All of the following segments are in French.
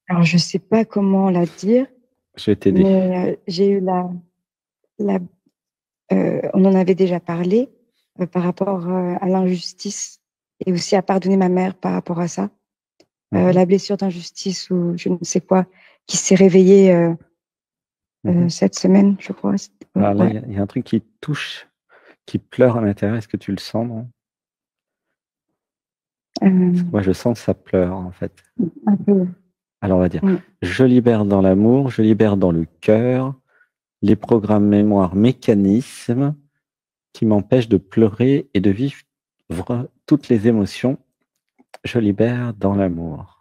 Alors, je sais pas comment la dire, Je vais t'aider. mais j'ai eu la on en avait déjà parlé par rapport à l'injustice et aussi à pardonner ma mère par rapport à ça. Mhm, La blessure d'injustice ou je ne sais quoi qui s'est réveillée mhm. cette semaine, je crois. Alors là, Ouais. il y a un truc qui touche, qui pleure à l'intérieur. Est-ce que tu le sens, non? Parce que Euh, moi, je sens que ça pleure, en fait. un peu. Alors, on va dire, Mm. je libère dans l'amour, je libère dans le cœur les programmes mémoire mécanismes qui m'empêchent de pleurer et de vivre toutes les émotions. Je libère dans l'amour.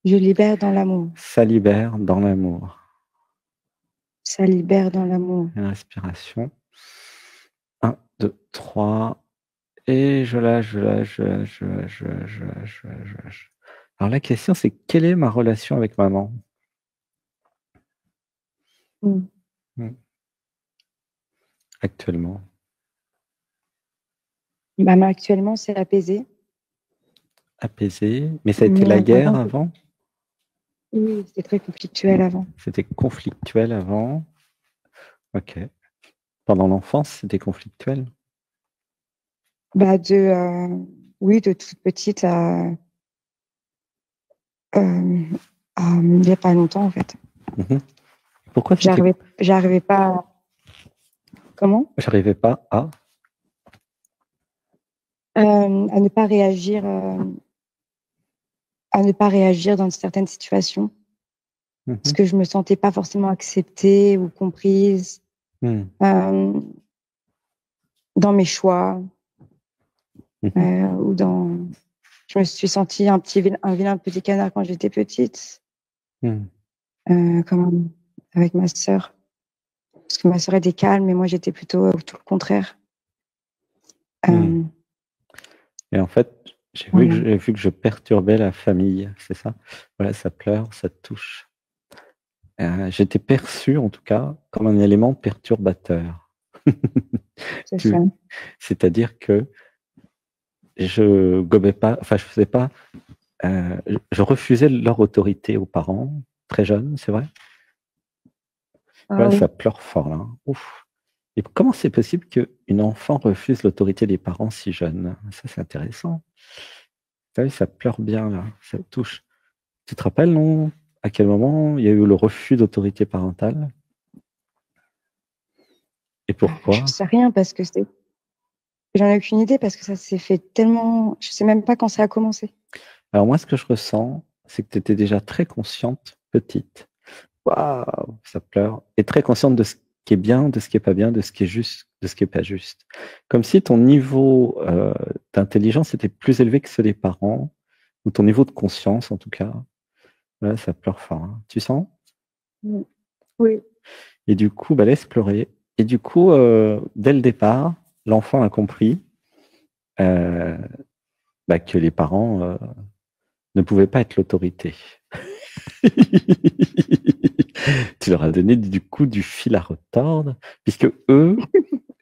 Je libère dans l'amour. Ça libère dans l'amour. Ça libère dans l'amour. Une respiration. Un, 2, 3. Et je lâche, je lâche, je lâche, je lâche, je lâche, je lâche, je lâche, je lâche. Alors la question, c'est quelle est ma relation avec maman? Mm. Hmm. Actuellement. Bah, mais actuellement, c'est apaisé. Apaisée. Mais ça a été Mais la en guerre tant que... avant? Oui, c'était très conflictuel avant. C'était conflictuel avant. Ok. Pendant l'enfance, c'était conflictuel. Bah, oui, de toute petite euh, il n'y a pas longtemps, en fait. Mhm. Pourquoi c'était... J'arrivais pas comment? J'arrivais pas À ne pas réagir, à ne pas réagir dans certaines situations parce Mhm. que je me sentais pas forcément acceptée ou comprise Mhm. euh, dans mes choix Mhm. ou dans. Je me suis sentie un vilain petit canard quand j'étais petite, Mhm. comme avec ma sœur, parce que ma sœur était calme et moi j'étais plutôt tout le contraire. Mhm. Euh, Et en fait, voilà. j'ai vu que je perturbais la famille, c'est ça? Voilà, ça pleure, ça te touche. J'étais perçu, en tout cas, comme un élément perturbateur. C'est ça. Tu- C'est-à-dire que je gobais pas, enfin, je faisais pas, je refusais leur autorité aux parents, très jeunes, c'est vrai. Ah Voilà, oui. ça pleure fort, là. Ouf. Et comment c'est possible qu'une enfant refuse l'autorité des parents si jeune? Ça, c'est intéressant. T'as vu, ça pleure bien, là, ça te touche. Tu te rappelles, non? À quel moment il y a eu le refus d'autorité parentale? Et Je pourquoi? sais rien parce que j'en ai aucune idée parce que ça s'est fait tellement. Je sais même pas quand ça a commencé. Alors moi, ce que je ressens, c'est que tu étais déjà très consciente, petite. Waouh, ça pleure. Et très consciente de ce qui est bien, de ce qui est pas bien, de ce qui est juste, de ce qui est pas juste. Comme si ton niveau d'intelligence était plus élevé que ceux des parents, ou ton niveau de conscience en tout cas. Là, ça pleure fort, hein. Tu sens? Mm. Oui. Et du coup, bah, laisse pleurer. Et du coup, dès le départ, l'enfant a compris euh, bah, que les parents ne pouvaient pas être l'autorité. Tu leur as donné du coup du fil à retordre, puisque eux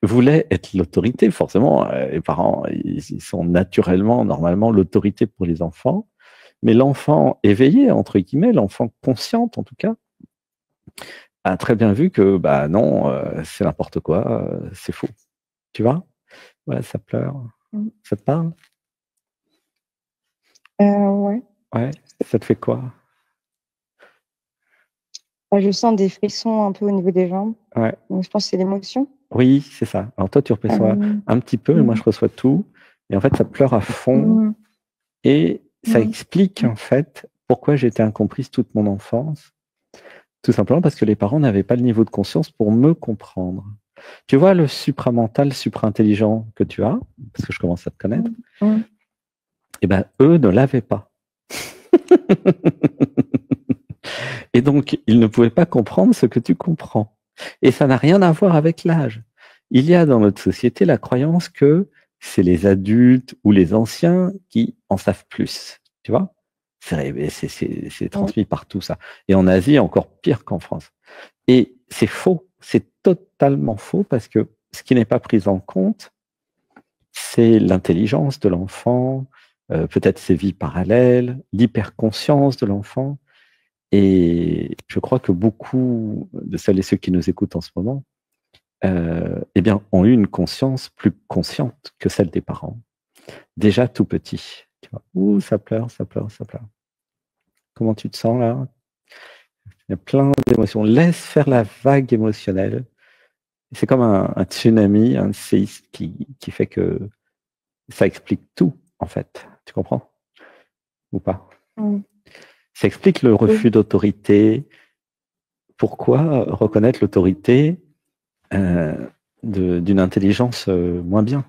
voulaient être l'autorité. Forcément, les parents, ils sont naturellement, normalement, l'autorité pour les enfants. Mais l'enfant éveillé, entre guillemets, l'enfant consciente en tout cas, a très bien vu que bah non, c'est n'importe quoi, c'est faux. Tu vois? Voilà, ça pleure. Mm. Ça te parle? Ouais. Ouais. Ça te fait quoi? Bah, je sens des frissons un peu au niveau des jambes. Ouais. Donc, je pense que c'est l'émotion. Oui, c'est ça. Alors toi, tu reçois Euh, un petit peu, et moi, mm, je reçois tout. Et en fait, ça pleure à fond. mm, Et ça mm. explique en fait pourquoi j'ai été incomprise toute mon enfance. Tout simplement parce que les parents n'avaient pas le niveau de conscience pour me comprendre. Tu vois le supramental, supra-intelligent que tu as, parce que je commence à te connaître, Mm, mm. eh ben eux ne l'avaient pas. Et donc, ils ne pouvaient pas comprendre ce que tu comprends. Et ça n'a rien à voir avec l'âge. Il y a dans notre société la croyance que c'est les adultes ou les anciens qui en savent plus. Tu vois? C'est Ouais. transmis partout, ça. Et en Asie, encore pire qu'en France. Et c'est faux. C'est totalement faux parce que ce qui n'est pas pris en compte, c'est l'intelligence de l'enfant, peut-être ses vies parallèles, l'hyperconscience de l'enfant. Et je crois que beaucoup de celles et ceux qui nous écoutent en ce moment, eh bien, ont eu une conscience plus consciente que celle des parents, déjà tout petit. Tu vois, ouh, ça pleure, ça pleure, ça pleure. Comment tu te sens là? Il y a plein d'émotions. Laisse faire la vague émotionnelle. C'est comme un tsunami, un séisme qui fait que ça explique tout, en fait. Tu comprends? Ou pas? Ça explique le refus d'autorité. Pourquoi reconnaître l'autorité d'une intelligence moins bien?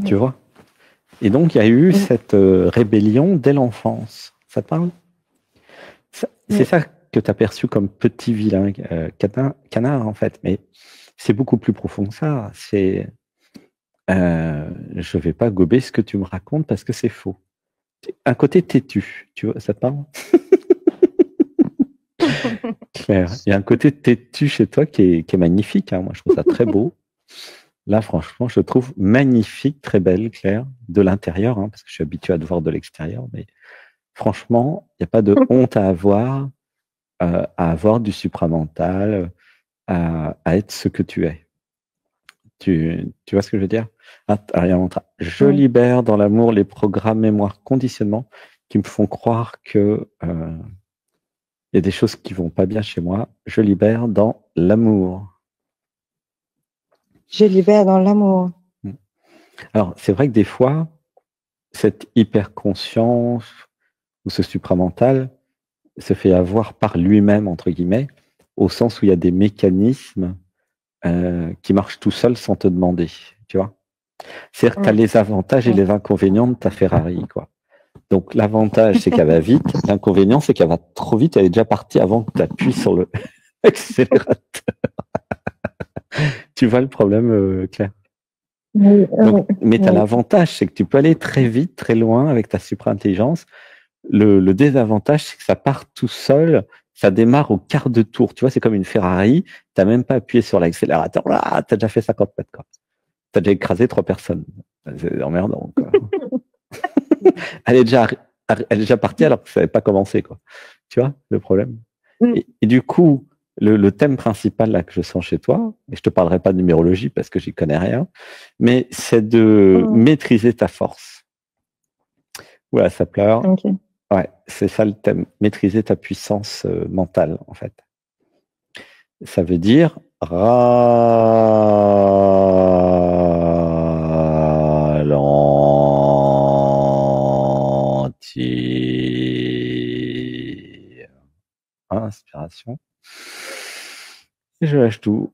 Tu vois? Et donc, il y a eu cette rébellion dès l'enfance. Ça te parle? C'est ça que tu as perçu comme petit vilain canard, en fait. Mais c'est beaucoup plus profond que ça. Je ne vais pas gober ce que tu me racontes parce que c'est faux. Un côté têtu, tu vois, ça te parle? Claire. Il y a un côté têtu chez toi qui est magnifique. Hein. Moi, je trouve ça très beau. Là, franchement, je trouve magnifique, très belle, Claire, de l'intérieur, hein, parce que je suis habitué à te voir de l'extérieur. Mais franchement, il n'y a pas de honte à avoir du supramental, à être ce que tu es. Tu vois ce que je veux dire? Je libère dans l'amour les programmes, mémoire, conditionnement qui me font croire que il y a des choses qui vont pas bien chez moi. Je libère dans l'amour. Je libère dans l'amour. Alors, c'est vrai que des fois, cette hyper-conscience ou ce supramental se fait avoir par lui-même, entre guillemets, au sens où il y a des mécanismes qui marchent tout seuls sans te demander, tu vois. C'est-à-dire que tu as les avantages et les inconvénients de ta Ferrari, quoi. Donc, l'avantage, c'est qu'elle va vite. L'inconvénient, c'est qu'elle va trop vite. Elle est déjà partie avant que tu appuies sur le accélérateur. Tu vois le problème, Claire? Donc, mais tu as l'avantage, c'est que tu peux aller très vite, très loin avec ta supra-intelligence. Le désavantage, c'est que ça part tout seul. Ça démarre au quart de tour. Tu vois, c'est comme une Ferrari. Tu n'as même pas appuyé sur l'accélérateur. Là, tu as déjà fait 50 mètres, quoi. Tu as déjà écrasé 3 personnes. C'est emmerdant, quoi. Elle est déjà partie alors que ça n'avait pas commencé, quoi. Tu vois, le problème. Et du coup, le thème principal là que je sens chez toi, et je te parlerai pas de numérologie parce que j'y connais rien, mais c'est de maîtriser ta force. Voilà, ça pleure. Okay. Ouais, c'est ça le thème. Maîtriser ta puissance mentale, en fait. Ça veut dire ralentir. Inspiration. Et je lâche tout.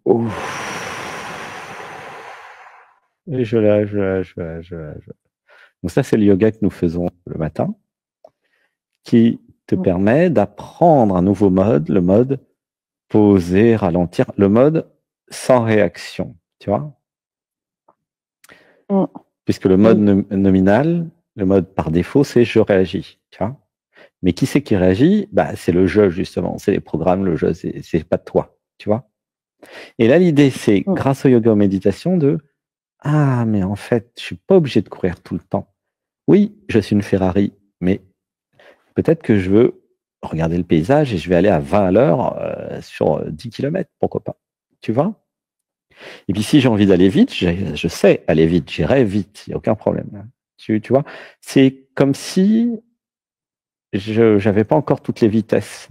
Et je lâche. Donc ça, c'est le yoga que nous faisons le matin, qui te permet d'apprendre un nouveau mode, le mode poser, ralentir, le mode sans réaction, tu vois. Puisque le mode nominal, le mode par défaut, c'est je réagis, tu vois. Mais qui c'est qui réagit? Bah, c'est le jeu, justement. C'est les programmes, le jeu, c'est pas toi, tu vois. Et là, l'idée, c'est, grâce au yoga, aux méditations, ah, mais en fait, je suis pas obligé de courir tout le temps. Oui, je suis une Ferrari, mais peut-être que je veux regarder le paysage et je vais aller à 20 à l'heure sur 10 km, pourquoi pas. Tu vois? Et puis si j'ai envie d'aller vite, je sais aller vite, j'irai vite, il n'y a aucun problème. Tu vois? C'est comme si je n'avais pas encore toutes les vitesses.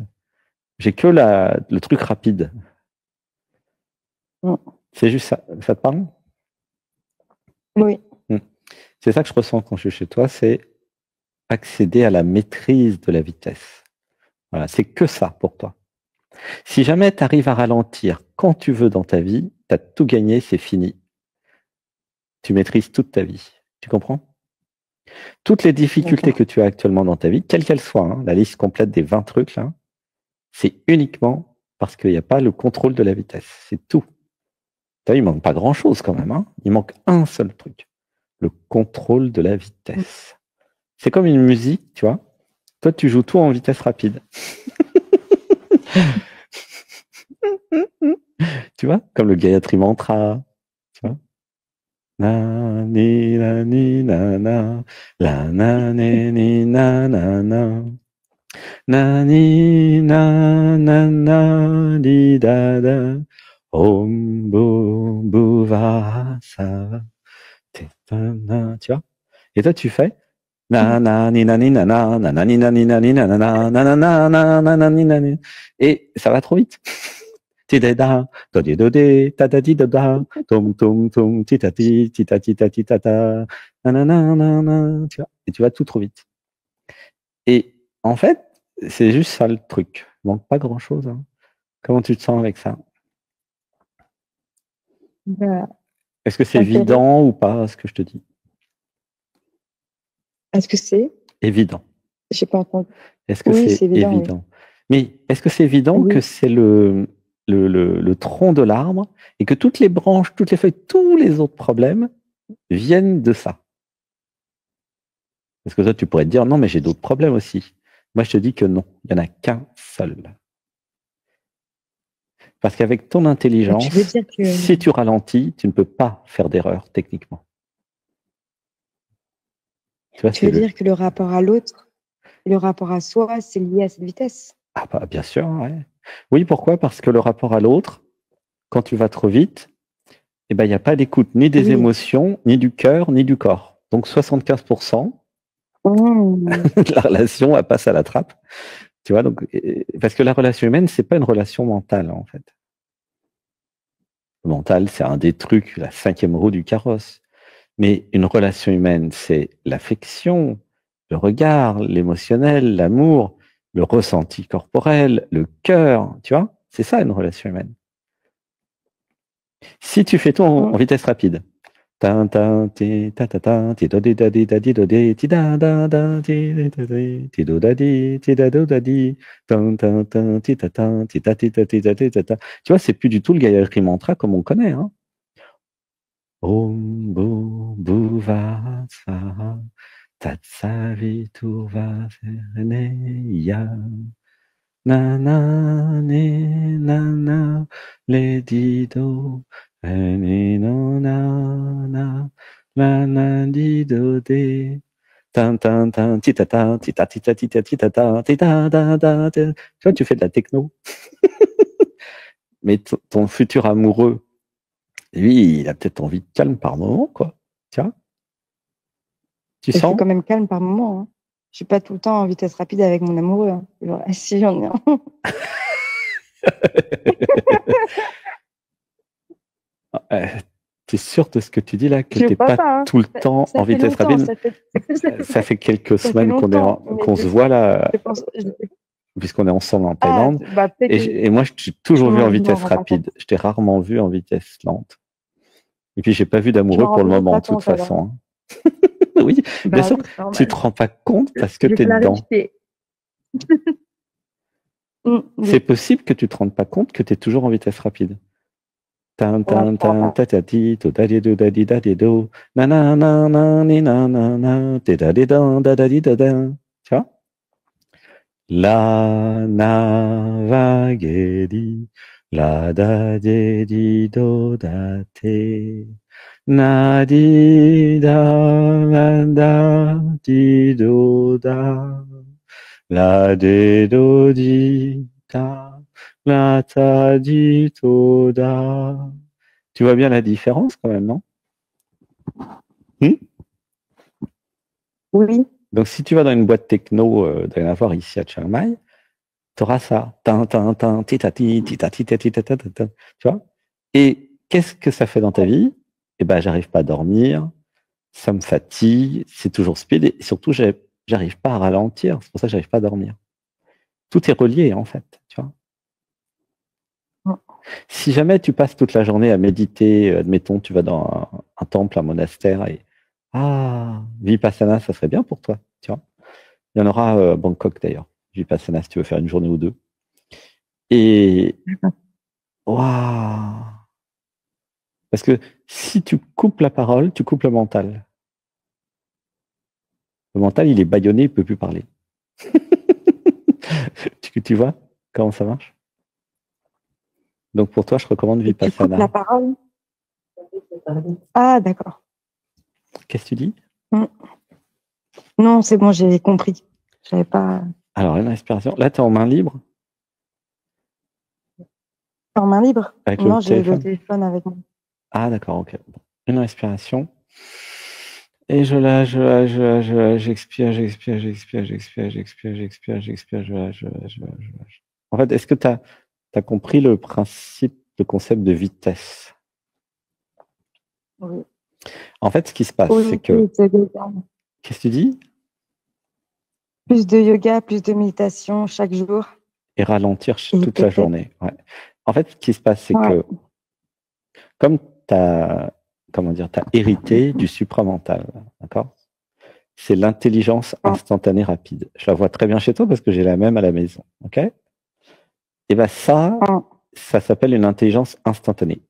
J'ai que le truc rapide. C'est juste ça. Ça te parle? Oui. C'est ça que je ressens quand je suis chez toi, c'est accéder à la maîtrise de la vitesse. Voilà, c'est que ça pour toi. Si jamais tu arrives à ralentir quand tu veux dans ta vie, tu as tout gagné, c'est fini. Tu maîtrises toute ta vie. Tu comprends? Toutes les difficultés que tu as actuellement dans ta vie, quelles qu'elles soient, hein, la liste complète des 20 trucs, là, c'est uniquement parce qu'il n'y a pas le contrôle de la vitesse. C'est tout. Il manque pas grand-chose quand même. Hein. Il manque un seul truc. Le contrôle de la vitesse. C'est comme une musique, tu vois. Toi, tu joues tout en vitesse rapide. Tu vois, comme le Gayatri Mantra. Tu vois. Na, ni, na, ni, na, na. La, na, ni, ni, na, na, na. Na, ni, na, na, na, di, da, da. Om, bo, bo, va, ça va. Tu vois? Et toi, tu fais na na ni na ni na na na na ni na ni na ni na na na na na na na na na ni na ni. Et ça va trop vite. Ti da da do di do de ta da di da da tom tom tom ti ta ti ta ta na na na na na. Tu vois? Et tu vas tout trop vite. Et en fait, c'est juste ça le truc. Il manque pas grand chose. Hein. Comment tu te sens avec ça? Bah, Est-ce que c'est ça me fait rire. évident ou pas ce que je te dis? Est-ce que c'est? Évident. J'ai pas entendu. Est-ce que Oui, c'est c'est évident, oui. évident? Mais est-ce que c'est évident que Oui. c'est le tronc de l'arbre et que toutes les branches, toutes les feuilles, tous les autres problèmes viennent de ça? Parce que toi, tu pourrais te dire, non, mais j'ai d'autres problèmes aussi. Moi, je te dis que non, il n'y en a qu'un seul. Parce qu'avec ton Donc, tu veux intelligence, dire que, si tu ralentis, tu ne peux pas faire d'erreur techniquement. Tu vois, tu c'est veux le... dire que le rapport à l'autre et le rapport à soi, c'est lié à cette vitesse. Ah bah, bien sûr, ouais. Oui, pourquoi? Parce que le rapport à l'autre, quand tu vas trop vite, eh ben, il n'y a pas d'écoute ni des Oui. émotions, ni du cœur, ni du corps. Donc 75% Mmh. de la relation, elle passe à la trappe. Tu vois, donc, parce que la relation humaine, c'est pas une relation mentale, en fait. Le mental, c'est un des trucs, la cinquième roue du carrosse. Mais une relation humaine, c'est l'affection, le regard, l'émotionnel, l'amour, le ressenti corporel, le cœur, tu vois? C'est ça une relation humaine. Si tu fais tout en Mmh. vitesse rapide, tan, tan, ti, ta, ta, ta, ti, do, di, da, di, da, di, do, di, ti, da, da, da, ti, di, da, di, ti, do, da, di, ti, da, do, da, di, tan, tan, tan, ti, ta, ta, ti, ta, ti, ta, ti, ta, ti, ta, ta. Tu vois, c'est plus du tout le Gayatri Mantra comme on connaît. Hein. Om, bo, bhuva, svaha, tatsavitu vaseneya. Na, na, ne, na, na, le, di, do. Ni no na na la na di do de tan tan tan ti ta ta ti ta ti ta ti ta ti ta ta ti ta da da da. Tu vois, tu fais de la techno. Mais ton futur amoureux, lui, il a peut-être envie de calme par moment, quoi. Tu vois, tu Il faut sens? quand même calme par moment. Hein. Je suis pas tout le temps en vitesse rapide avec mon amoureux. Hein. Genre, ah, si j'en ai un. Euh, T'es sûr de ce que tu dis là, que Je t'es crois pas pas. Hein. tout le temps en Ça fait vitesse longtemps. rapide? Ça fait quelques Ça fait semaines longtemps. Mais qu'on se voit là, je pense. puisqu'on est ensemble en Ah, Thaïlande. bah peut-être que Et moi, je t'ai toujours vu en je m'en vitesse rends pas compte. rapide. Je t'ai rarement vu en vitesse lente. Et puis, j'ai pas vu Je m'en d'amoureux rends pour le peut-être moment, pas de toute compte alors. façon. Hein. Oui, bien Bah sûr, oui, c'est tu te normal. rends pas compte parce que J'ai tu es dedans. clarifié. C'est Oui. possible que tu te rendes pas compte que tu es toujours en vitesse rapide. Tan, Ouais, je tan, crois tan, pas. ta, ta, ti, to, da, di, do, da, di, da, di, do. Na, na, na, na, ni, na, na, na, ti, da, di, da, di, da, da. Tu vois? La, na, va, ge, di. La, da, di, di, do, da, te. Na, di, da, la, da, di, do, da. La, de, do, di, da. La, ta, di, to, da. Tu vois bien la différence quand même, non? Hmm. Oui. Donc si tu vas dans une boîte techno, doit y en avoir ici à Chiang Mai, tu auras ça. Tin, tin, tin, titati, titati, titati, titati, titati. Tu vois? Et qu'est-ce que ça fait dans ta vie? Eh ben, j'arrive pas à dormir, ça me fatigue, c'est toujours speed et surtout, j'arrive pas à ralentir. C'est pour ça que j'arrive pas à dormir. Tout est relié, en fait. Tu vois? Si jamais tu passes toute la journée à méditer, admettons, tu vas dans un temple, un monastère et Vipassana, ça serait bien pour toi. Tu vois? Il y en aura à Bangkok d'ailleurs. Vipassana, si tu veux faire une journée ou deux. Et waouh! Parce que si tu coupes la parole, tu coupes le mental. Le mental, il est bâillonné, il ne peut plus parler. Tu vois comment ça marche? Donc pour toi, je recommande Et tu coupes la Vipassana. parole. Ah, d'accord. Qu'est-ce que tu dis? Non, c'est bon, j'ai compris. J'avais pas. Alors, une respiration. Là, tu es en main libre? En main libre? Avec Non, le j'ai le téléphone? téléphone avec moi. Ah, d'accord, ok. Bon. Une respiration. Et je lâche, j'expire, j'expire, j'expire, j'expire, j'expire, j'expire, j'expire, je lâche. En fait, est-ce que tu as compris le principe, le concept de vitesse? Oui. En fait, ce qui se passe, Oui, c'est plus que... de yoga. Qu'est-ce que tu dis? Plus de yoga, plus de méditation chaque jour. Et ralentir Et toute la peut-être. journée. Ouais. En fait, ce qui se passe, c'est Ouais. que comme tu as, comment dire, t'as hérité du supramental, d'accord? C'est l'intelligence instantanée rapide. Je la vois très bien chez toi parce que j'ai la même à la maison, ok? Et bien ça s'appelle une intelligence instantanée.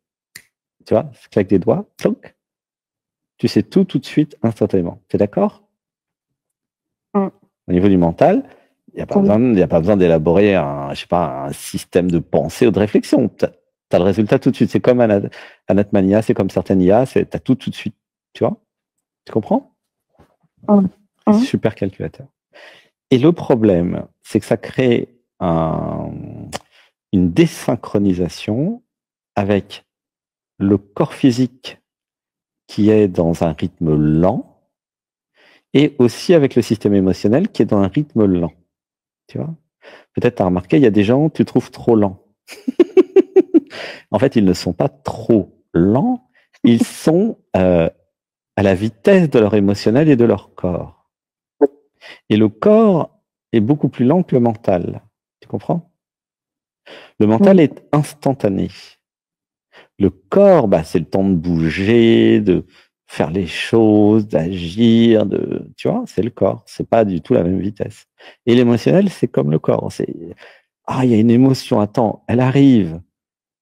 Tu vois, c'est claque des doigts, clonk, tu sais tout de suite, instantanément. Tu es d'accord? Au niveau du mental, il n'y a pas besoin d'élaborer un, je sais pas, un système de pensée ou de réflexion. Tu as le résultat tout de suite. C'est comme Anatmania, c'est comme certaines IA, tu as tout de suite. Tu vois? Tu comprends? Super calculateur. Et le problème, c'est que ça crée une désynchronisation avec le corps physique qui est dans un rythme lent et aussi avec le système émotionnel qui est dans un rythme lent. Tu vois? Peut-être tu as remarqué, il y a des gens que tu trouves trop lents. En fait, ils ne sont pas trop lents, ils sont à la vitesse de leur émotionnel et de leur corps. Et le corps est beaucoup plus lent que le mental. Tu comprends? Le mental est instantané. Le corps, bah, c'est le temps de bouger, de faire les choses, d'agir, tu vois, c'est le corps. C'est pas du tout la même vitesse. Et l'émotionnel, c'est comme le corps. Il y a une émotion, attends, elle arrive.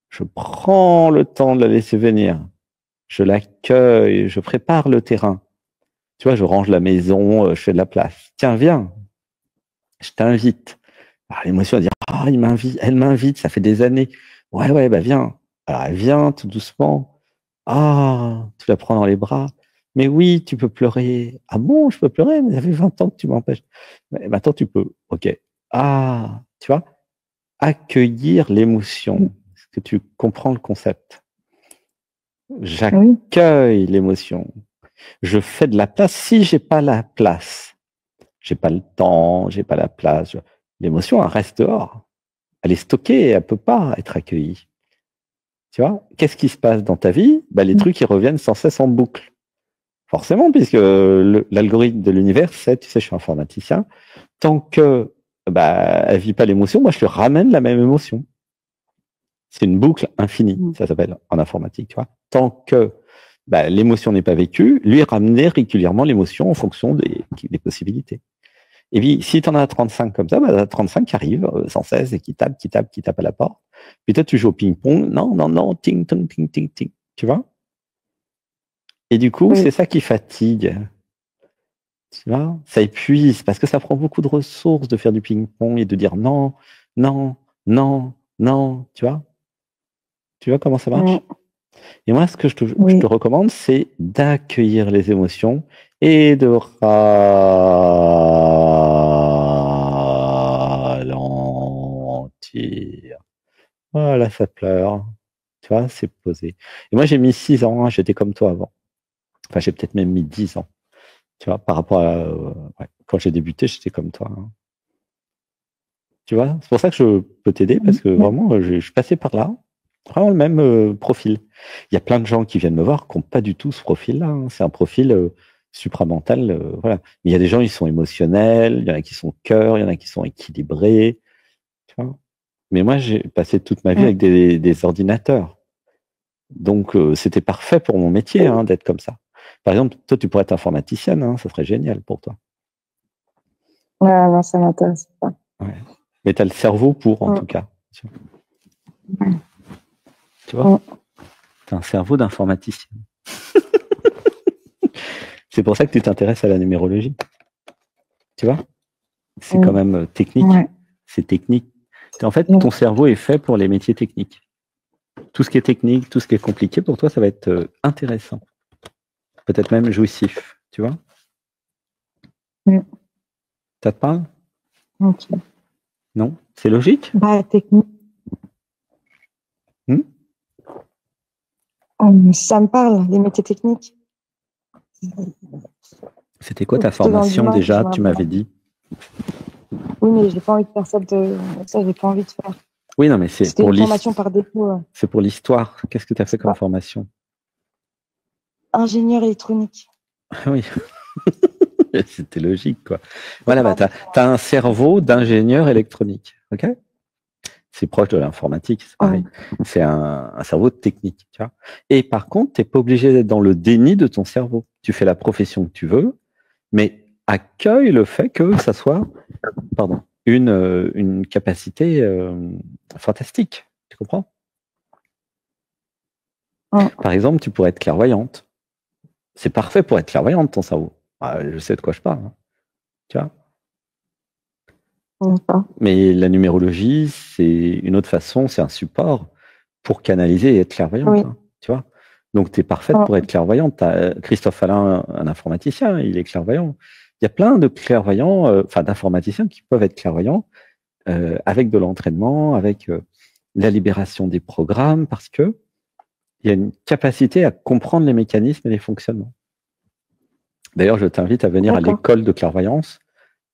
Je prends le temps de la laisser venir. Je l'accueille, je prépare le terrain. Tu vois, je range la maison, je fais de la place. Tiens, viens, je t'invite. L'émotion va dire, il m'invite, elle m'invite, ça fait des années. Ouais, bah viens. Alors elle vient tout doucement. Tu la prends dans les bras. Mais oui, tu peux pleurer. Ah bon, je peux pleurer, mais ça fait 20 ans que tu m'empêches. Mais maintenant, tu peux. Ok. Tu vois, accueillir l'émotion. Est-ce que tu comprends le concept? J'accueille l'émotion. Je fais de la place. Si j'ai pas la place, j'ai pas le temps, j'ai pas la place, l'émotion, elle reste dehors. Elle est stockée, elle peut pas être accueillie. Tu vois, qu'est-ce qui se passe dans ta vie? Les trucs, ils reviennent sans cesse en boucle. Forcément, puisque l'algorithme de l'univers, c'est, tu sais, je suis informaticien, tant que elle vit pas l'émotion, moi, je lui ramène la même émotion. C'est une boucle infinie, ça s'appelle en informatique, tu vois. Tant que l'émotion n'est pas vécue, lui ramener régulièrement l'émotion en fonction des possibilités. Et puis, si tu en as 35 comme ça, 35 qui arrivent sans cesse et qui tapent à la porte. Puis toi, tu joues au ping-pong. Non, ting, ting, ting, ting, ting. Tu vois? Et du coup, c'est ça qui fatigue. Tu vois? Ça épuise parce que ça prend beaucoup de ressources de faire du ping-pong et de dire non, non, non, non. Tu vois? Tu vois comment ça marche? Et moi, ce que je te recommande, c'est d'accueillir les émotions et de ralentir. Voilà, ça pleure. Tu vois, c'est posé. Et moi, j'ai mis 6 ans, hein, j'étais comme toi avant. Enfin, j'ai peut-être même mis 10 ans. Tu vois, par rapport à... quand j'ai débuté, j'étais comme toi. Hein. Tu vois, c'est pour ça que je peux t'aider, parce que vraiment, je suis passé par là. Vraiment le même profil. Il y a plein de gens qui viennent me voir qui n'ont pas du tout ce profil-là. Hein. C'est un profil supramental. Voilà. Mais il y a des gens, ils sont émotionnels, il y en a qui sont cœur, il y en a qui sont équilibrés. Tu vois. Mais moi, j'ai passé toute ma vie avec des ordinateurs. Donc, c'était parfait pour mon métier hein, d'être comme ça. Par exemple, toi, tu pourrais être informaticienne, hein, ça serait génial pour toi. Non, ça m'intéresse pas. Ouais. Mais tu as le cerveau pour, en tout cas. Tu vois, tu as un cerveau d'informaticien. C'est pour ça que tu t'intéresses à la numérologie. Tu vois, c'est quand même technique. C'est technique. En fait, ton cerveau est fait pour les métiers techniques. Tout ce qui est technique, tout ce qui est compliqué, pour toi, ça va être intéressant. peut-être même jouissif, tu vois? Ça te parle? Ok. Non? C'est logique? Bah, technique. Ça me parle, les métiers techniques. C'était quoi ta Plutôt dans formation l'humain, déjà? Tu m'avais dit. Oui, mais j'ai pas envie de faire ça. Ça, j'ai pas envie de faire. Oui, non, mais c'est C'était pour une formation par défaut. C'est pour l'histoire. Qu'est-ce que tu as fait comme formation? Ingénieur électronique. Oui. C'était logique, quoi. Voilà, bah, tu as un cerveau d'ingénieur électronique. OK? C'est proche de l'informatique, c'est pareil. C'est un cerveau technique. Tu vois. Et par contre, tu n'es pas obligé d'être dans le déni de ton cerveau. Tu fais la profession que tu veux, mais accueille le fait que ça soit une capacité fantastique. Tu comprends? Par exemple, tu pourrais être clairvoyante. C'est parfait pour être clairvoyante, ton cerveau. Ah, je sais de quoi je parle. Hein. Tu vois? Mais la numérologie, c'est une autre façon, c'est un support pour canaliser et être clairvoyante. Hein, tu vois? Donc, tu es parfaite pour être clairvoyante. Christophe Alain, un informaticien, il est clairvoyant. Il y a plein de clairvoyants, d'informaticiens qui peuvent être clairvoyants avec de l'entraînement, avec la libération des programmes, parce que il y a une capacité à comprendre les mécanismes et les fonctionnements. D'ailleurs, je t'invite à venir à l'école de clairvoyance.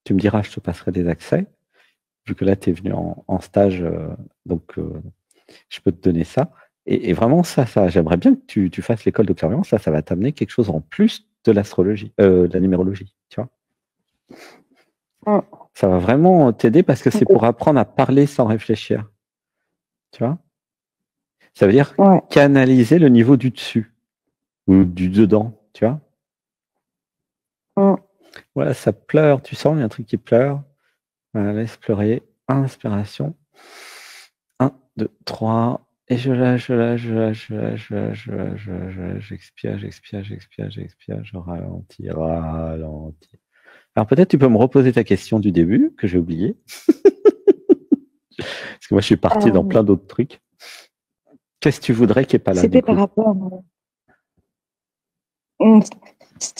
Tu me diras, je te passerai des accès. Vu que là, tu es venu en stage, donc je peux te donner ça. Et vraiment, ça j'aimerais bien que tu fasses l'école de clairvoyance. Ça va t'amener quelque chose en plus de l'astrologie, de la numérologie, tu vois. Ça va vraiment t'aider parce que c'est pour apprendre à parler sans réfléchir. Tu vois. Ça veut dire canaliser le niveau du dessus ou du dedans, tu vois. Voilà, ça pleure. Tu sens, il y a un truc qui pleure. Voilà, laisse pleurer. Inspiration. 1, 2, 3. Et je lâche, j'expire, je ralentis. Alors peut-être tu peux me reposer ta question du début, que j'ai oublié. Parce que moi je suis parti dans plein d'autres trucs. Qu'est-ce que tu voudrais qu'il n'y ait pas là? C'était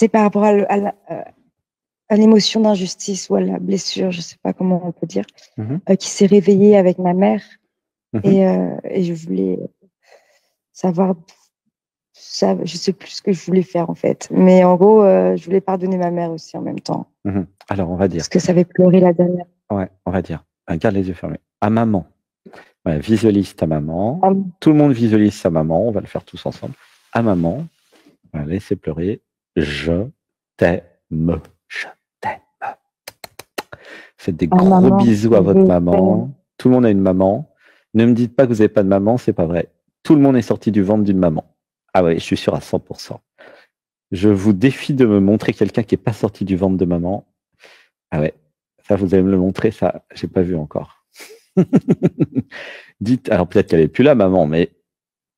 par rapport à l'émotion d'injustice ou à la blessure, je ne sais pas comment on peut dire, qui s'est réveillée avec ma mère. Et je voulais savoir, je ne sais plus ce que je voulais faire en fait. Mais en gros, je voulais pardonner ma mère aussi en même temps. Alors, on va dire. Parce que ça avait pleuré la dernière. Ouais, on va dire. Garde les yeux fermés. À maman. Ouais, visualise ta maman. Tout le monde visualise sa maman. On va le faire tous ensemble. À maman. Laissez pleurer. Je t'aime. Je t'aime. Faites des gros bisous à votre maman. Tout le monde a une maman. Ne me dites pas que vous n'avez pas de maman, c'est pas vrai. Tout le monde est sorti du ventre d'une maman. Ah ouais, je suis sûr à 100%. Je vous défie de me montrer quelqu'un qui n'est pas sorti du ventre de maman. Ah ouais, ça vous allez me le montrer, ça, j'ai pas vu encore. Dites, alors peut-être qu'elle n'est plus là, maman, mais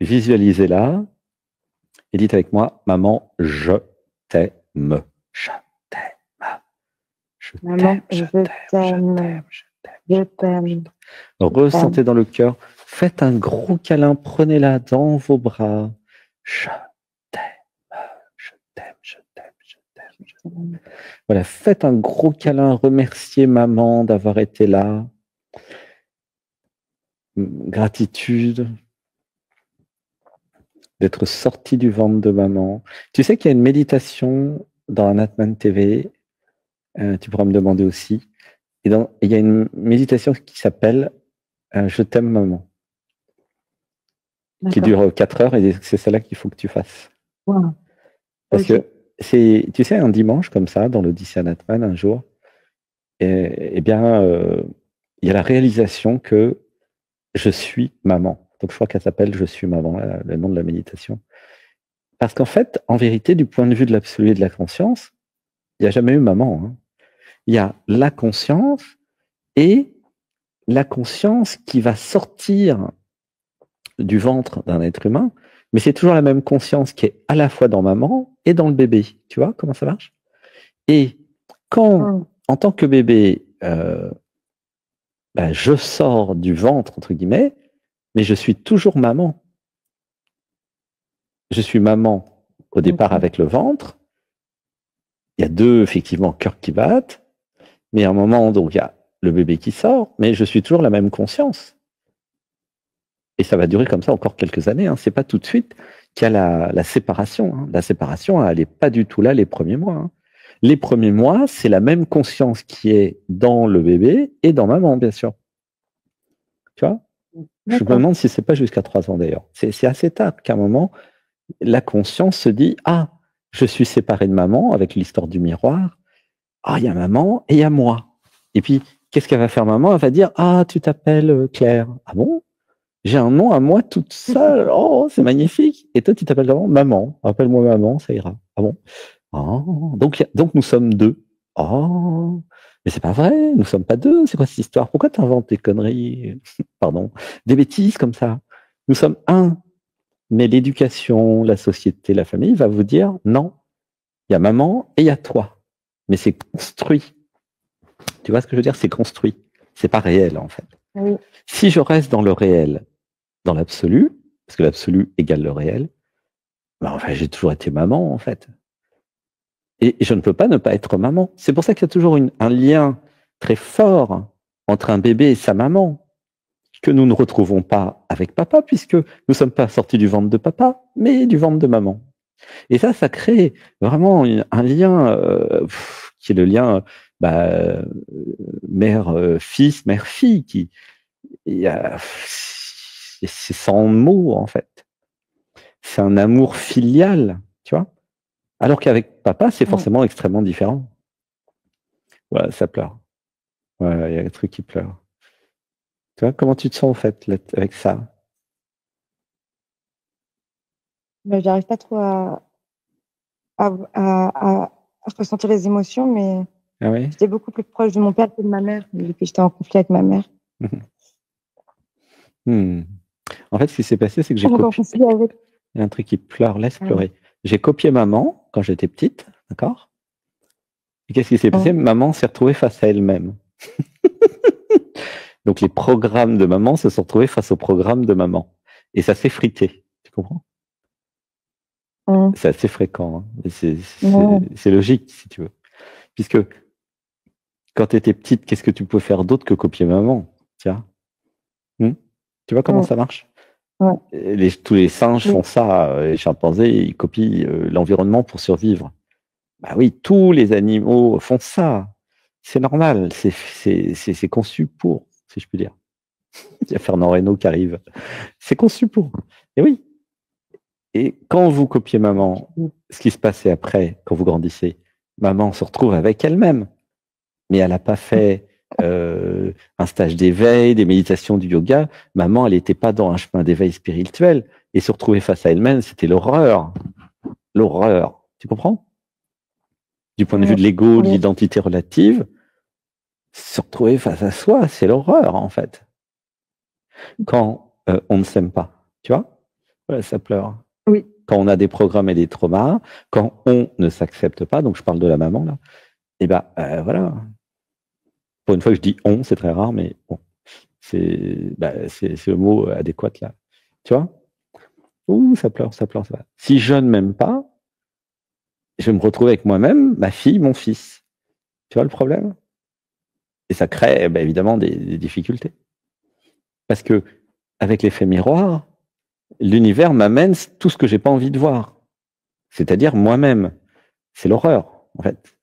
visualisez-la et dites avec moi, maman, je t'aime. Je t'aime. Je t'aime, je t'aime, je t'aime. Ressentez dans le cœur, faites un gros câlin, prenez-la dans vos bras. Je t'aime, je t'aime, je t'aime, je t'aime, je t'aime. Voilà, faites un gros câlin, remerciez maman d'avoir été là. Gratitude d'être sorti du ventre de maman. Tu sais qu'il y a une méditation dans Anatman TV, tu pourras me demander aussi. Et il y a une méditation qui s'appelle Je t'aime maman, qui dure 4 heures et c'est celle-là qu'il faut que tu fasses. Wow. Parce que c'est, tu sais, un dimanche comme ça, dans l'Odyssée Anatman, un jour, il y a la réalisation que je suis maman. Donc je crois qu'elle s'appelle Je suis maman, le nom de la méditation. Parce qu'en fait, en vérité, du point de vue de l'absolu et de la conscience, il n'y a jamais eu maman. Hein. Il y a la conscience et la conscience qui va sortir du ventre d'un être humain, mais c'est toujours la même conscience qui est à la fois dans maman et dans le bébé. Tu vois comment ça marche? Et quand, en tant que bébé, je sors du ventre, entre guillemets, mais je suis toujours maman. Je suis maman Au départ, avec le ventre, il y a deux, effectivement, cœurs qui battent, mais à un moment, donc, il y a le bébé qui sort, mais je suis toujours la même conscience. Et ça va durer comme ça encore quelques années. Hein. C'est pas tout de suite qu'il y a la séparation. Hein. La séparation, elle n'est pas du tout là les premiers mois. Hein. Les premiers mois, c'est la même conscience qui est dans le bébé et dans maman, bien sûr. Tu vois? Je me demande si c'est pas jusqu'à 3 ans d'ailleurs. C'est assez tard qu'à un moment, la conscience se dit « Ah, je suis séparé de maman avec l'histoire du miroir. Ah, il y a maman et il y a moi. » Et puis, qu'est-ce qu'elle va faire maman? Elle va dire « Ah, tu t'appelles Claire. » Ah bon? J'ai un nom à moi toute seule. Oh, c'est magnifique. Et toi, tu t'appelles comment? Maman. Appelle-moi maman, ça ira. Ah bon? Oh, donc nous sommes deux. Oh, mais c'est pas vrai, nous sommes pas deux. C'est quoi cette histoire? Pourquoi tu inventes des conneries? Pardon, des bêtises comme ça. Nous sommes un. Mais l'éducation, la société, la famille va vous dire non. Il y a maman et il y a toi. Mais c'est construit. Tu vois ce que je veux dire? C'est construit. C'est pas réel en fait. Oui. Si je reste dans le réel, dans l'absolu, parce que l'absolu égale le réel, ben enfin, j'ai toujours été maman en fait. Et je ne peux pas ne pas être maman. C'est pour ça qu'il y a toujours un lien très fort entre un bébé et sa maman, que nous ne retrouvons pas avec papa, puisque nous ne sommes pas sortis du ventre de papa, mais du ventre de maman. Et ça crée vraiment un lien qui est le lien mère-fils, mère-fille, c'est sans mots en fait. C'est un amour filial, tu vois. Alors qu'avec papa, c'est forcément extrêmement différent. Voilà, ça pleure. Ouais, il y a des trucs qui pleurent. Tu vois, comment tu te sens en fait avec ça? J'arrive pas trop à ressentir les émotions, mais j'étais beaucoup plus proche de mon père que de ma mère, depuis que j'étais en conflit avec ma mère. En fait, ce qui s'est passé, c'est que j'ai copié. Il y a un truc qui pleure, laisse pleurer. J'ai copié maman quand j'étais petite, d'accord? Et qu'est-ce qui s'est passé? Maman s'est retrouvée face à elle-même. Donc les programmes de maman se sont retrouvés face aux programmes de maman. Et ça s'est frité. Tu comprends? C'est assez fréquent. Hein. C'est logique, si tu veux. Puisque quand tu étais petite, qu'est-ce que tu pouvais faire d'autre que copier maman? Tiens. Tu vois comment ça marche? Tous les singes font ça. Les chimpanzés, ils copient l'environnement pour survivre. Bah oui, tous les animaux font ça. C'est normal. C'est conçu pour, si je puis dire. Il y a Fernand Reynaud qui arrive. C'est conçu pour. Et oui. Et quand vous copiez maman, ce qui se passait après, quand vous grandissez, maman se retrouve avec elle-même. Mais elle n'a pas fait un stage d'éveil, des méditations, du yoga. Maman, elle n'était pas dans un chemin d'éveil spirituel. Et se retrouver face à elle-même, c'était l'horreur. L'horreur. Tu comprends? Du point de vue de l'ego, de l'identité relative, se retrouver face à soi, c'est l'horreur, en fait. Quand on ne s'aime pas, tu vois? Voilà, ça pleure. Oui. Quand on a des programmes et des traumas, quand on ne s'accepte pas, donc je parle de la maman, là, et voilà. Pour une fois que je dis on, c'est très rare, mais bon, c'est le mot adéquat, là. Tu vois? Ouh, ça pleure, ça pleure, ça va. Si je ne m'aime pas, je vais me retrouver avec moi-même, ma fille, mon fils. Tu vois le problème? Et ça crée évidemment des difficultés. Parce que avec l'effet miroir, l'univers m'amène tout ce que j'ai pas envie de voir. C'est-à-dire moi-même. C'est l'horreur, en fait.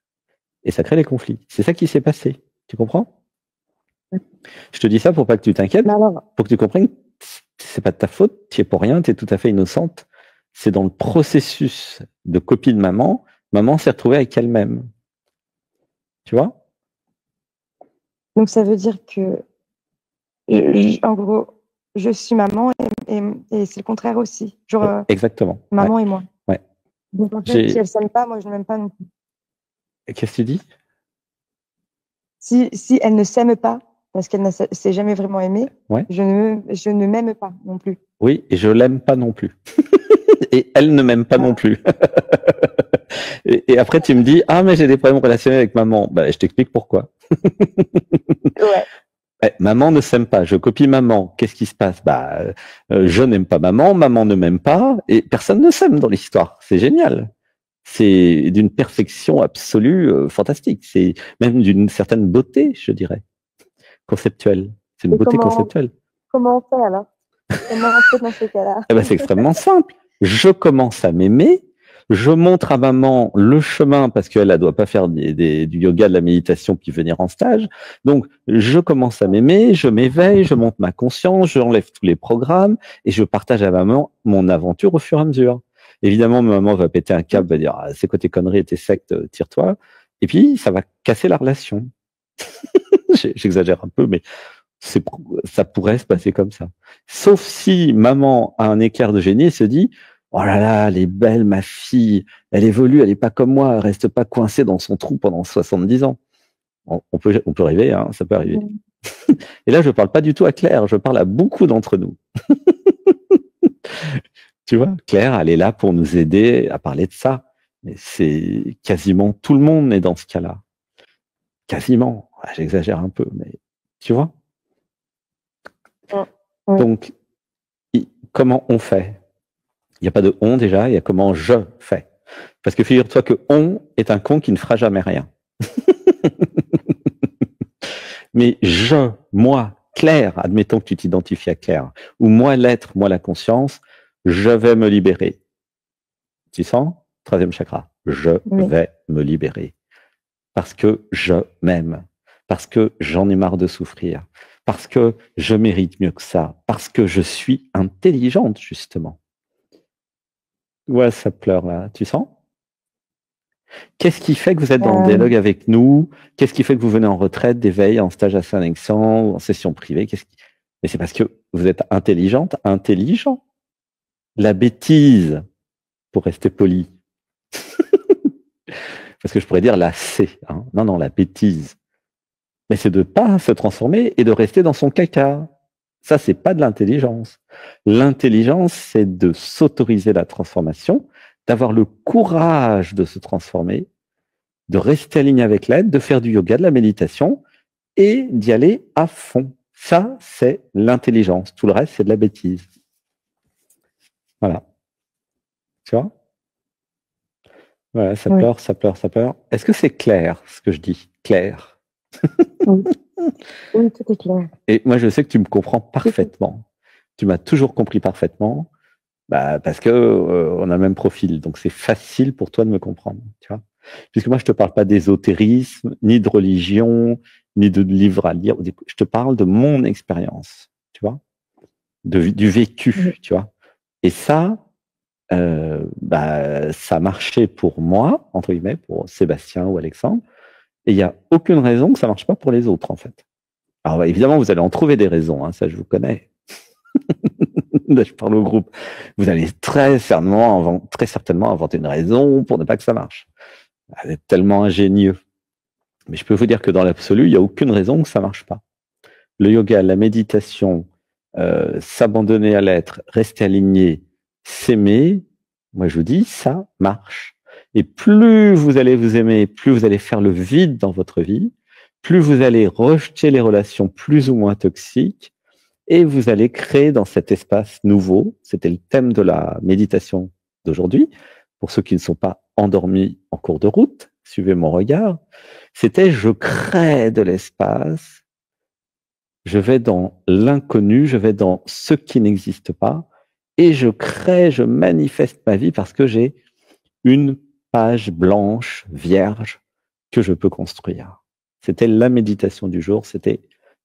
Et ça crée des conflits. C'est ça qui s'est passé. Tu comprends? Je te dis ça pour pas que tu t'inquiètes, pour que tu comprennes que c'est pas de ta faute, tu es pour rien, tu es tout à fait innocente. C'est dans le processus de copie de maman, maman s'est retrouvée avec elle-même. Tu vois? Donc ça veut dire que, en gros, je suis maman et c'est le contraire aussi. Genre, exactement. Maman et moi. Ouais. Donc en fait, si elle s'aime pas, moi je ne m'aime pas non plus. Qu'est-ce que tu dis? Si elle ne s'aime pas, parce qu'elle ne s'est jamais vraiment aimée, je ne m'aime pas non plus. Oui, et je l'aime pas non plus. Et elle ne m'aime pas non plus. et après, tu me dis, ah, mais j'ai des problèmes relationnels avec maman. Je t'explique pourquoi. Maman ne s'aime pas, je copie maman. Qu'est-ce qui se passe? Je n'aime pas maman, maman ne m'aime pas, et personne ne s'aime dans l'histoire. C'est génial. C'est d'une perfection absolue, fantastique. C'est même d'une certaine beauté, je dirais, conceptuelle. C'est une beauté conceptuelle. Comment on fait alors? Comment on fait dans ce cas-là? C'est extrêmement simple. Je commence à m'aimer. Je montre à maman le chemin parce qu'elle ne doit pas faire du yoga, de la méditation puis venir en stage. Donc, je commence à m'aimer, je m'éveille, je monte ma conscience, j'enlève tous les programmes et je partage à maman mon aventure au fur et à mesure. Évidemment, maman va péter un câble, va dire « c'est quoi tes conneries et tes sectes, tire-toi ». Et puis, ça va casser la relation. J'exagère un peu, mais ça pourrait se passer comme ça. Sauf si maman a un éclair de génie et se dit « oh là là, elle est belle, ma fille, elle évolue, elle est pas comme moi, elle reste pas coincée dans son trou pendant 70 ans. » On peut rêver, hein, ça peut arriver. Et là, je parle pas du tout à Claire, je parle à beaucoup d'entre nous. Tu vois, Claire, elle est là pour nous aider à parler de ça. Mais c'est quasiment tout le monde est dans ce cas-là. Quasiment. J'exagère un peu, mais tu vois. Donc, comment on fait? Il n'y a pas de on déjà, il y a comment je fais. Parce que figure-toi que on est un con qui ne fera jamais rien. Mais moi, Claire, admettons que tu t'identifies à Claire, ou moi l'être, moi la conscience, je vais me libérer. Tu sens? 3e chakra. Je vais me libérer. Parce que je m'aime. Parce que j'en ai marre de souffrir. Parce que je mérite mieux que ça. Parce que je suis intelligente, justement. Ouais, ça pleure là. Tu sens? Qu'est-ce qui fait que vous êtes dans le dialogue avec nous? Qu'est-ce qui fait que vous venez en retraite, d'éveil, en stage à Saint-Lexan ou en session privée? Mais c'est parce que vous êtes intelligente, intelligent. La bêtise, pour rester poli. Parce que je pourrais dire la C. Hein. Non, la bêtise. Mais c'est de pas se transformer et de rester dans son caca. Ça, c'est pas de l'intelligence. L'intelligence, c'est de s'autoriser la transformation, d'avoir le courage de se transformer, de rester aligné avec l'aide, de faire du yoga, de la méditation et d'y aller à fond. Ça, c'est l'intelligence. Tout le reste, c'est de la bêtise. Voilà. Tu vois? Voilà, ça pleure, ça pleure, ça pleure. Est-ce que c'est clair, ce que je dis? Clair. Oui, tout est clair. Et moi, je sais que tu me comprends parfaitement. Tu m'as toujours compris parfaitement. Parce que on a le même profil, donc c'est facile pour toi de me comprendre, tu vois. Puisque moi je te parle pas d'ésotérisme, ni de religion, ni de livres à lire. Je te parle de mon expérience, tu vois, du vécu, tu vois. Et ça, ça marchait pour moi, entre guillemets, pour Sébastien ou Alexandre. Et il y a aucune raison que ça marche pas pour les autres, en fait. Alors évidemment, vous allez en trouver des raisons, hein, ça je vous connais. Là, je parle au groupe. Vous allez très certainement inventer une raison pour ne pas que ça marche. Vous êtes tellement ingénieux. Mais je peux vous dire que dans l'absolu, il n'y a aucune raison que ça marche pas. Le yoga, la méditation, s'abandonner à l'être, rester aligné, s'aimer, moi je vous dis, ça marche. Et plus vous allez vous aimer, plus vous allez faire le vide dans votre vie, plus vous allez rejeter les relations plus ou moins toxiques, et vous allez créer dans cet espace nouveau, c'était le thème de la méditation d'aujourd'hui, pour ceux qui ne sont pas endormis en cours de route, suivez mon regard, c'était je crée de l'espace, je vais dans l'inconnu, je vais dans ce qui n'existe pas, et je crée, je manifeste ma vie parce que j'ai une page blanche, vierge, que je peux construire. C'était la méditation du jour, c'était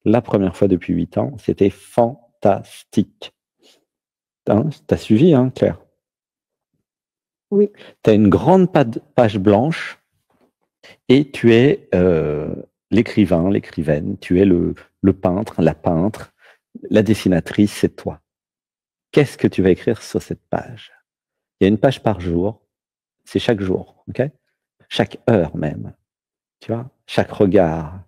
la première fois depuis 8 ans. C'était fantastique. Hein, t'as suivi, hein, Claire? Oui. Tu as une grande page blanche et tu es l'écrivain, l'écrivaine, tu es le peintre, la peintre, la dessinatrice, c'est toi. Qu'est-ce que tu vas écrire sur cette page? Il y a une page par jour, c'est chaque jour, ok? Chaque heure même, tu vois? Chaque regard.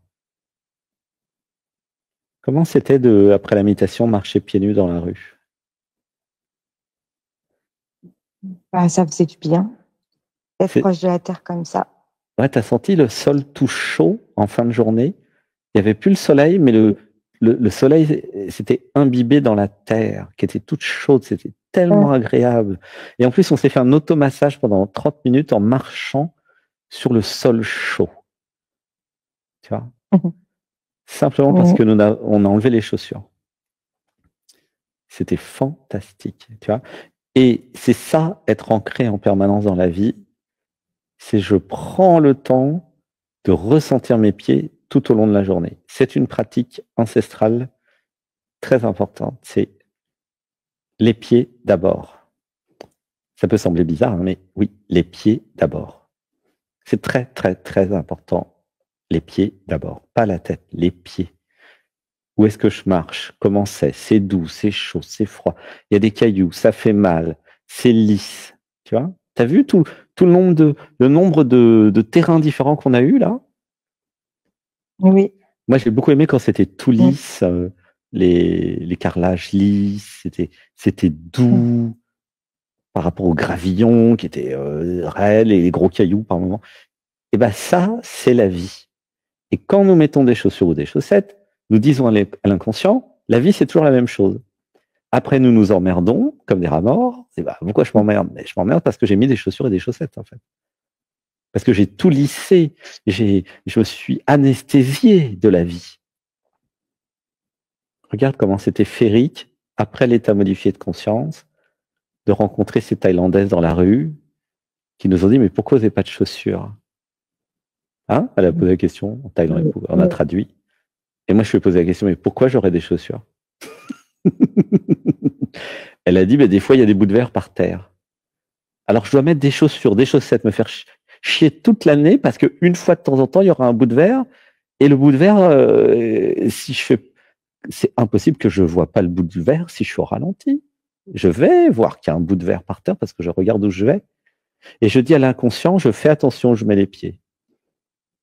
Comment c'était après la méditation, marcher pieds nus dans la rue? Ça faisait du bien d'être proche de la terre comme ça. Ouais, t'as senti le sol tout chaud en fin de journée. Il n'y avait plus le soleil, mais le soleil s'était imbibé dans la terre, qui était toute chaude, c'était tellement agréable. Et en plus, on s'est fait un automassage pendant 30 minutes en marchant sur le sol chaud. Tu vois? Simplement parce que on a enlevé les chaussures. C'était fantastique, tu vois. Et c'est ça, être ancré en permanence dans la vie, c'est je prends le temps de ressentir mes pieds tout au long de la journée. C'est une pratique ancestrale très importante. C'est les pieds d'abord. Ça peut sembler bizarre, hein, mais oui, les pieds d'abord. C'est très, très, très important. Les pieds d'abord, pas la tête, les pieds. Où est-ce que je marche? Comment c'est? C'est doux, c'est chaud, c'est froid. Il y a des cailloux, ça fait mal, c'est lisse. Tu vois? T'as vu tout le nombre de terrains différents qu'on a eu là? Oui. Moi, j'ai beaucoup aimé quand c'était tout lisse, les carrelages lisses, c'était doux par rapport aux gravillons qui étaient raides et les gros cailloux par moment. Et ben ça, c'est la vie. Et quand nous mettons des chaussures ou des chaussettes, nous disons à l'inconscient, la vie, c'est toujours la même chose. Après, nous nous emmerdons comme des rats morts. Et ben, pourquoi je m'emmerde? Je m'emmerde parce que j'ai mis des chaussures et des chaussettes, en fait. Parce que j'ai tout lissé. Je me suis anesthésié de la vie. Regarde comment c'était féerique, après l'état modifié de conscience, de rencontrer ces Thaïlandaises dans la rue qui nous ont dit, mais pourquoi vous n'avez pas de chaussures? Hein? Elle a posé la question en Thaïlande, on a traduit. Et moi, je lui ai posé la question, mais pourquoi j'aurais des chaussures? Elle a dit, mais des fois, il y a des bouts de verre par terre. Alors, je dois mettre des chaussures, des chaussettes, me faire chier toute l'année parce qu'une fois de temps en temps, il y aura un bout de verre. Et le bout de verre, si je fais, c'est impossible que je ne vois pas le bout du verre si je suis au ralenti. Je vais voir qu'il y a un bout de verre par terre parce que je regarde où je vais. Et je dis à l'inconscient, je fais attention où je mets les pieds.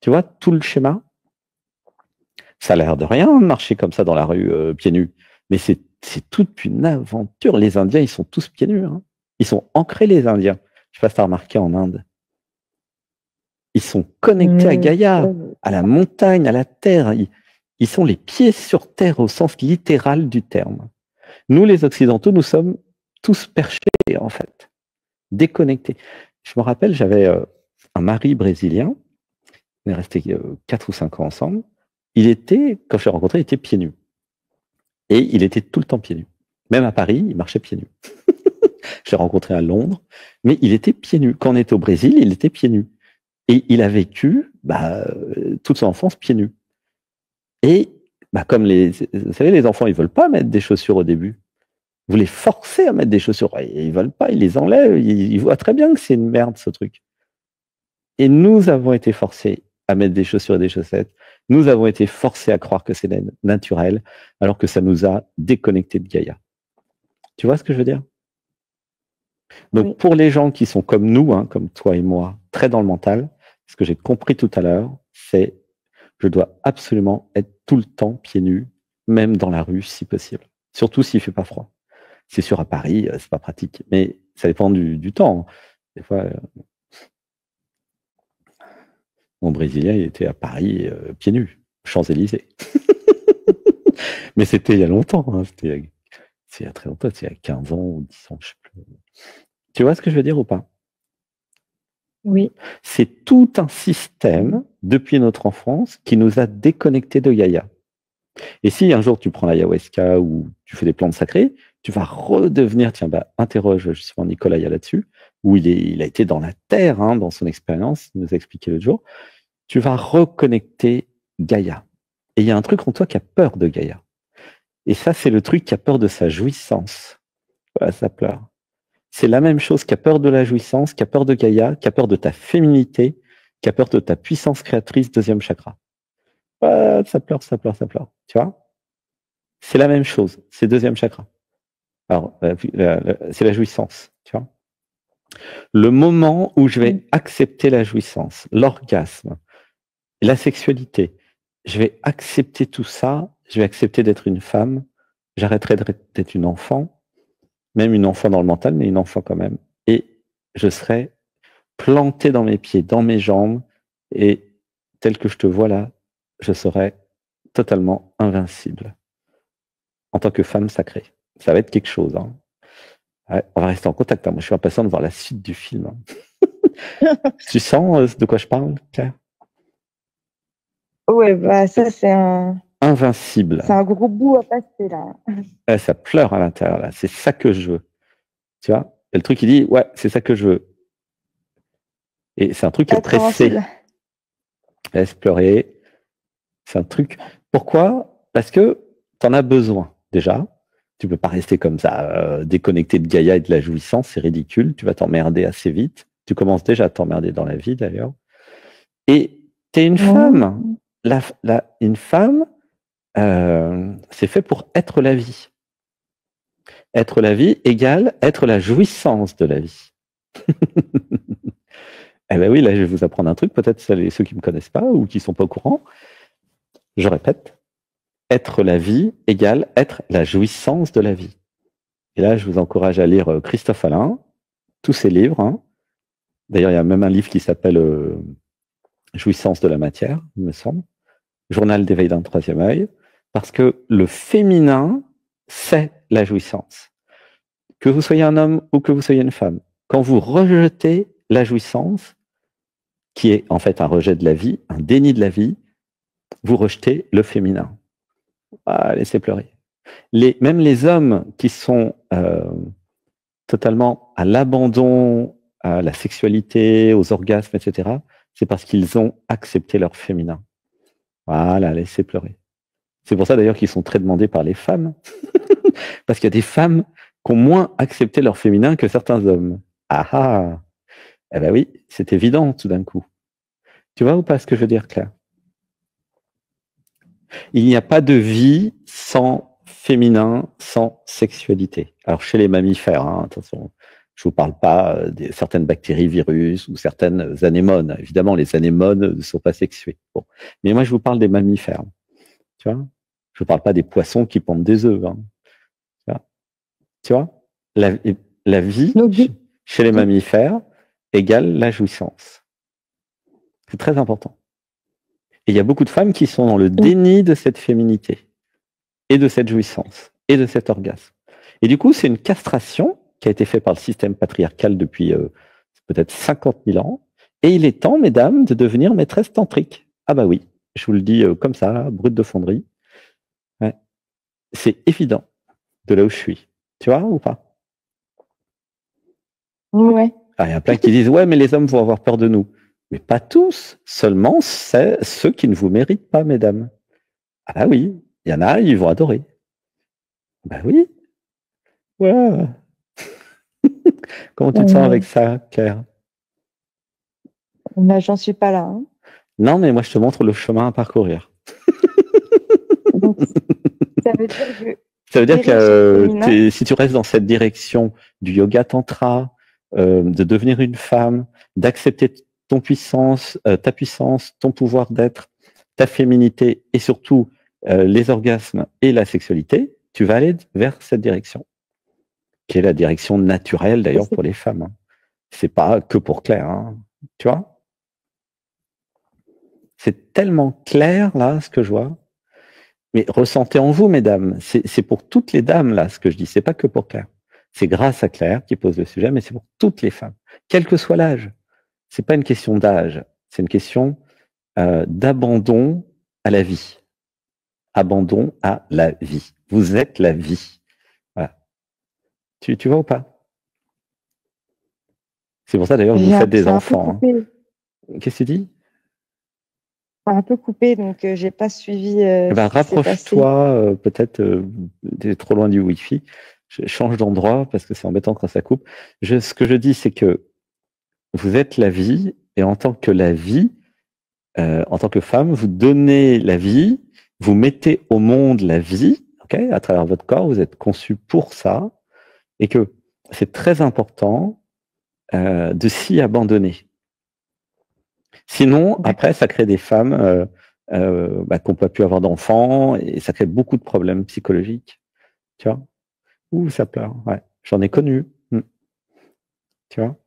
Tu vois, tout le schéma. Ça a l'air de rien de marcher comme ça dans la rue pieds nus. Mais c'est toute une aventure. Les Indiens, ils sont tous pieds nus. Hein. Ils sont ancrés, les Indiens. Je ne sais pas si tu as remarqué en Inde. Ils sont connectés à Gaïa, à la montagne, à la terre. Ils sont les pieds sur terre au sens littéral du terme. Nous, les Occidentaux, nous sommes tous perchés, en fait, déconnectés. Je me rappelle, j'avais un mari brésilien. On est restés 4 ou 5 ans ensemble. Il était, quand je l'ai rencontré, il était pieds nus. Et il était tout le temps pieds nus. Même à Paris, il marchait pieds nus. Je l'ai rencontré à Londres, mais il était pieds nus. Quand on était au Brésil, il était pieds nus. Et il a vécu toute son enfance pieds nus. Et comme vous savez, les enfants, ils veulent pas mettre des chaussures au début. Vous les forcez à mettre des chaussures. Ils veulent pas, ils les enlèvent. Ils voient très bien que c'est une merde, ce truc. Et nous avons été forcés à mettre des chaussures et des chaussettes. Nous avons été forcés à croire que c'est naturel, alors que ça nous a déconnectés de Gaïa. Tu vois ce que je veux dire? Donc, pour les gens qui sont comme nous, hein, comme toi et moi, très dans le mental, ce que j'ai compris tout à l'heure, c'est je dois absolument être tout le temps pieds nus, même dans la rue, si possible. Surtout s'il fait pas froid. C'est sûr, à Paris, c'est pas pratique, mais ça dépend du temps. Des fois, mon Brésilien, il était à Paris, pieds nus, Champs-Élysées. Mais c'était il y a longtemps, hein, c'est il y a très longtemps, c'est il y a 15 ans ou 10 ans, je sais plus. Tu vois ce que je veux dire ou pas? Oui. C'est tout un système, depuis notre enfance, qui nous a déconnectés de Gaïa. Et si un jour tu prends l'ayahuasca ou tu fais des plantes sacrées, tu vas redevenir, tiens, interroge justement Nicolas là-dessus, où il a été dans la terre, hein, dans son expérience, il nous a expliqué l'autre jour, tu vas reconnecter Gaïa. Et il y a un truc en toi qui a peur de Gaïa. Et ça, c'est le truc qui a peur de sa jouissance. Voilà, ça pleure. C'est la même chose qui a peur de la jouissance, qui a peur de Gaïa, qui a peur de ta féminité, qui a peur de ta puissance créatrice, deuxième chakra. Ça pleure, ça pleure, ça pleure. Tu vois? C'est la même chose. C'est deuxième chakra. Alors, c'est la jouissance. Tu vois? Le moment où je vais accepter la jouissance, l'orgasme, la sexualité, je vais accepter tout ça, je vais accepter d'être une femme, j'arrêterai d'être une enfant, même une enfant dans le mental, mais une enfant quand même. Et je serai planté dans mes pieds, dans mes jambes, et tel que je te vois là, je serai totalement invincible. en tant que femme sacrée. Ça va être quelque chose. Hein. Ouais, on va rester en contact. Hein. Moi, je suis impatient de voir la suite du film. Hein. Tu sens de quoi je parle, Claire? Ouais, bah ça c'est un Invincible. c'est un gros bout à passer là. Ouais, ça pleure à l'intérieur là. C'est ça que je veux. Tu vois? Et le truc il dit ouais, c'est ça que je veux. Et c'est un truc pressé. Laisse pleurer. C'est un truc. Pourquoi? Parce que t'en as besoin déjà. Tu peux pas rester comme ça, déconnecté de Gaïa et de la jouissance, c'est ridicule. Tu vas t'emmerder assez vite. Tu commences déjà à t'emmerder dans la vie d'ailleurs. Et t'es une femme. Une femme, c'est fait pour être la vie. Être la vie égale être la jouissance de la vie. Eh ben oui, là je vais vous apprendre un truc, peut-être ceux qui me connaissent pas ou qui sont pas au courant. Je répète, être la vie égale être la jouissance de la vie. Et là, je vous encourage à lire Christophe Alain, tous ses livres. Hein. D'ailleurs, il y a même un livre qui s'appelle Jouissance de la matière, il me semble. Journal d'éveil d'un troisième œil. Parce que le féminin, c'est la jouissance. Que vous soyez un homme ou que vous soyez une femme. Quand vous rejetez la jouissance, qui est en fait un rejet de la vie, un déni de la vie, vous rejetez le féminin. Ah, laissez pleurer. Même les hommes qui sont totalement à l'abandon, à la sexualité, aux orgasmes, etc., c'est parce qu'ils ont accepté leur féminin. Voilà, laissez pleurer. C'est pour ça d'ailleurs qu'ils sont très demandés par les femmes. Parce qu'il y a des femmes qui ont moins accepté leur féminin que certains hommes. Ah ah. Eh ben oui, c'est évident tout d'un coup. Tu vois ou pas ce que je veux dire, Claire? Il n'y a pas de vie sans féminin, sans sexualité. Alors chez les mammifères, hein, attention, je vous parle pas de certaines bactéries, virus ou certaines anémones. Évidemment, les anémones ne sont pas sexuées. Bon. Mais moi, je vous parle des mammifères. Tu vois? Je ne parle pas des poissons qui pondent des œufs. Hein. Tu vois? La vie chez les mammifères égale la jouissance. C'est très important. Et il y a beaucoup de femmes qui sont dans le déni de cette féminité et de cette jouissance et de cet orgasme. Et du coup, c'est une castration qui a été faite par le système patriarcal depuis peut-être 50 000 ans. Et il est temps, mesdames, de devenir maîtresse tantrique. Ah bah oui, je vous le dis comme ça, là, brut de fonderie. Ouais. C'est évident de là où je suis. Tu vois ou pas? Ouais. Ah, il y a plein qui disent, ouais, mais les hommes vont avoir peur de nous. Mais pas tous, seulement c'est ceux qui ne vous méritent pas, mesdames. Ah bah oui, il y en a, ils vont adorer. Bah oui. Ouais. Comment tu te sens avec ça, Claire? Là, j'en suis pas là. Hein. Non, mais moi, je te montre le chemin à parcourir. Donc, ça veut dire que... Ça veut dire que si tu restes dans cette direction du yoga tantra, de devenir une femme, d'accepter ta puissance, ton pouvoir d'être, ta féminité et surtout les orgasmes et la sexualité, tu vas aller vers cette direction, qui est la direction naturelle d'ailleurs pour les femmes. Hein. C'est pas que pour Claire, hein. Tu vois? C'est tellement clair là ce que je vois. Mais ressentez en vous, mesdames, c'est pour toutes les dames, là, ce que je dis, c'est pas que pour Claire. C'est grâce à Claire qui pose le sujet, mais c'est pour toutes les femmes, quel que soit l'âge. C'est pas une question d'âge, c'est une question d'abandon à la vie. Abandon à la vie. Vous êtes la vie. Voilà. Tu vois ou pas? C'est pour ça, d'ailleurs, que vous faites des enfants. Hein. Qu'est-ce que tu dis? Un peu coupé, donc j'ai pas suivi. Rapproche-toi, peut-être t'es trop loin du Wi-Fi. Je change d'endroit parce que c'est embêtant quand ça coupe. Ce que je dis, c'est que vous êtes la vie et en tant que la vie, en tant que femme, vous donnez la vie, vous mettez au monde la vie, à travers votre corps, vous êtes conçu pour ça et que c'est très important de s'y abandonner. Sinon, après, ça crée des femmes qui n'ont pas pu avoir d'enfants et ça crée beaucoup de problèmes psychologiques. Tu vois? Ouh, ça pleure. Ouais, j'en ai connu. Tu vois?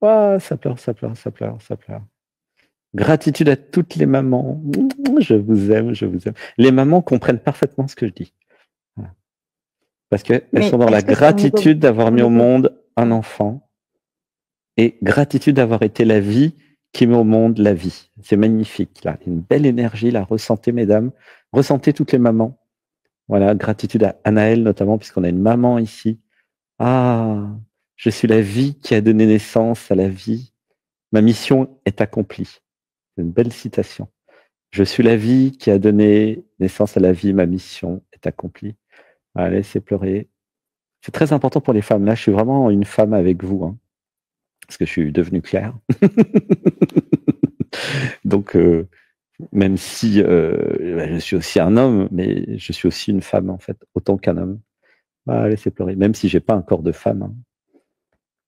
Oh, ça pleure, ça pleure, ça pleure, ça pleure. Gratitude à toutes les mamans. Je vous aime, je vous aime. Les mamans comprennent parfaitement ce que je dis. Voilà. Parce qu'elles sont dans la gratitude d'avoir mis au monde un enfant et gratitude d'avoir été la vie qui met au monde la vie. C'est magnifique, là. Une belle énergie, là. Ressentez, mesdames. Ressentez toutes les mamans. Voilà, gratitude à Anaëlle, notamment, puisqu'on a une maman ici. Ah, je suis la vie qui a donné naissance à la vie. Ma mission est accomplie. C'est une belle citation. Je suis la vie qui a donné naissance à la vie. Ma mission est accomplie. Allez, laissez pleurer. C'est très important pour les femmes. Là, je suis vraiment une femme avec vous, hein, parce que je suis devenue claire. Donc, même si je suis aussi un homme, mais je suis aussi une femme, en fait, autant qu'un homme. Ah, laissez pleurer, même si j'ai pas un corps de femme. Hein.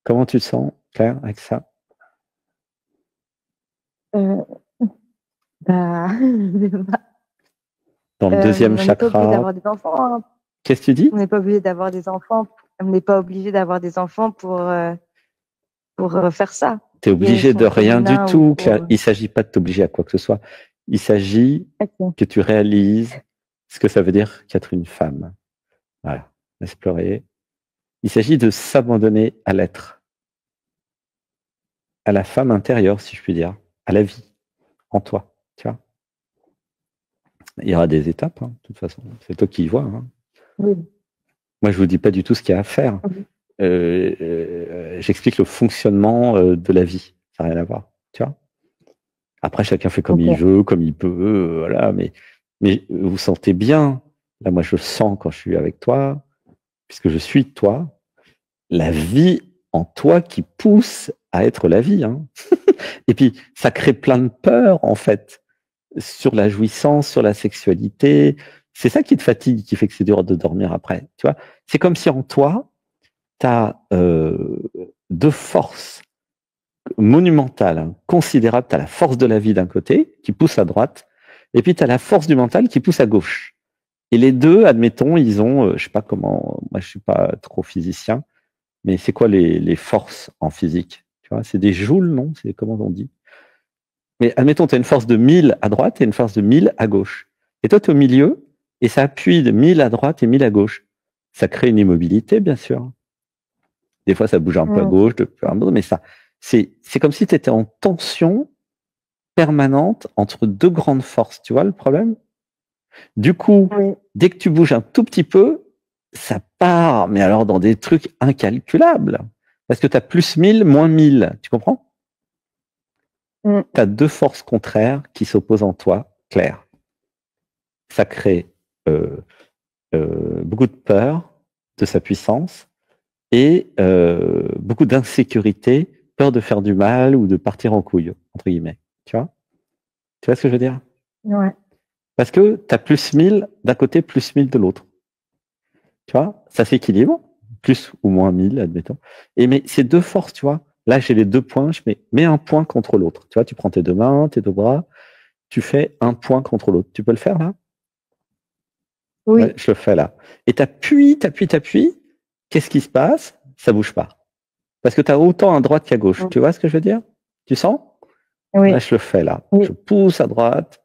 Comment tu te sens, Claire, avec ça? Bah, Dans le deuxième chakra. On n'est pas obligé d'avoir des enfants. Hein. Qu'est-ce que tu dis? On n'est pas obligé d'avoir des enfants. On n'est pas obligé d'avoir des enfants pour faire ça. Tu es obligé de rien du tout, Claire. Il ne s'agit pas de t'obliger à quoi que ce soit. Il s'agit que tu réalises ce que ça veut dire qu'être une femme. Voilà, laisse pleurer. Il s'agit de s'abandonner à l'être, à la femme intérieure, si je puis dire, à la vie, en toi, tu vois. Il y aura des étapes, hein, de toute façon. C'est toi qui y vois. Hein. Oui. Moi, je vous dis pas du tout ce qu'il y a à faire. Oui. J'explique le fonctionnement de la vie. Ça n'a rien à voir, tu vois. Après, chacun fait comme il veut, comme il peut, voilà. Mais vous sentez bien. Là, moi, je sens quand je suis avec toi, puisque je suis toi, la vie en toi qui pousse à être la vie. Hein. Et puis, ça crée plein de peurs, en fait, sur la jouissance, sur la sexualité. C'est ça qui te fatigue, qui fait que c'est dur de dormir après. Tu vois, c'est comme si en toi, tu as deux forces monumentales, hein, considérables. Tu as la force de la vie d'un côté, qui pousse à droite, et puis tu as la force du mental qui pousse à gauche. Et les deux, admettons, ils ont, je sais pas comment, moi je suis pas trop physicien, mais c'est quoi les forces en physique? Tu vois, c'est des joules, non? C'est comment on dit? Mais admettons, tu as une force de 1000 à droite et une force de 1000 à gauche. Et toi, tu es au milieu, et ça appuie de 1000 à droite et 1000 à gauche. Ça crée une immobilité, bien sûr. Des fois, ça bouge un peu à gauche, mais ça, c'est comme si tu étais en tension permanente entre deux grandes forces. Tu vois le problème? Du coup, dès que tu bouges un tout petit peu, ça part, mais alors dans des trucs incalculables. Parce que tu as plus 1000, moins 1000. Tu comprends? Tu as deux forces contraires qui s'opposent en toi, Claire. Ça crée beaucoup de peur de sa puissance et beaucoup d'insécurité, peur de faire du mal ou de partir en couille, entre guillemets. Tu vois ce que je veux dire? Ouais. Parce que tu as plus 1000 d'un côté, plus 1000 de l'autre. Tu vois, ça s'équilibre, plus ou moins 1000, admettons. Mais ces deux forces, tu vois, là j'ai les deux points, je mets un point contre l'autre. Tu vois, tu prends tes deux mains, tes deux bras, tu fais un point contre l'autre. Tu peux le faire là? Oui. Ouais, je le fais là. Et t'appuies. Qu'est-ce qui se passe? Ça bouge pas. Parce que tu as autant à droite qu'à gauche. Tu vois ce que je veux dire? Tu sens? Oui. Là, je le fais là. Oui. Je pousse à droite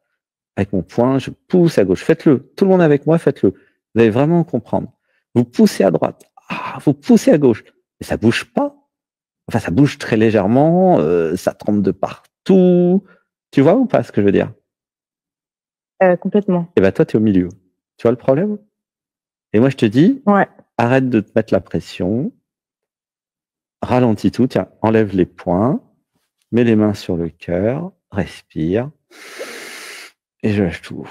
avec mon poing, je pousse à gauche. Faites-le. Tout le monde avec moi, faites-le. Vous allez vraiment comprendre. Vous poussez à droite. Vous poussez à gauche. Mais ça bouge pas. Enfin, ça bouge très légèrement. Ça tremble de partout. Tu vois ou pas ce que je veux dire? Complètement. Et ben toi, tu es au milieu. Tu vois le problème? Et moi, je te dis, arrête de te mettre la pression. Ralentis tout. Tiens, enlève les poings. Mets les mains sur le cœur. Respire. Et je lâche tout.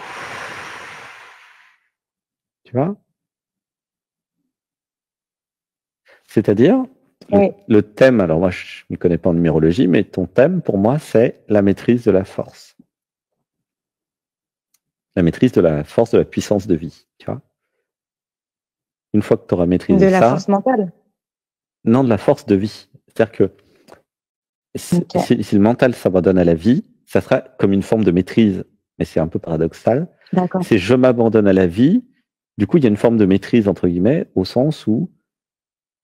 Tu vois? C'est-à-dire, le thème, alors moi je ne m'y connais pas en numérologie, mais ton thème pour moi c'est la maîtrise de la force. La maîtrise de la force de la puissance de vie. Tu vois? Une fois que tu auras maîtrisé ça. De la force mentale? Non, de la force de vie. C'est-à-dire que si le mental s'abandonne à la vie, ça sera comme une forme de maîtrise, mais c'est un peu paradoxal. C'est je m'abandonne à la vie, du coup il y a une forme de maîtrise entre guillemets, au sens où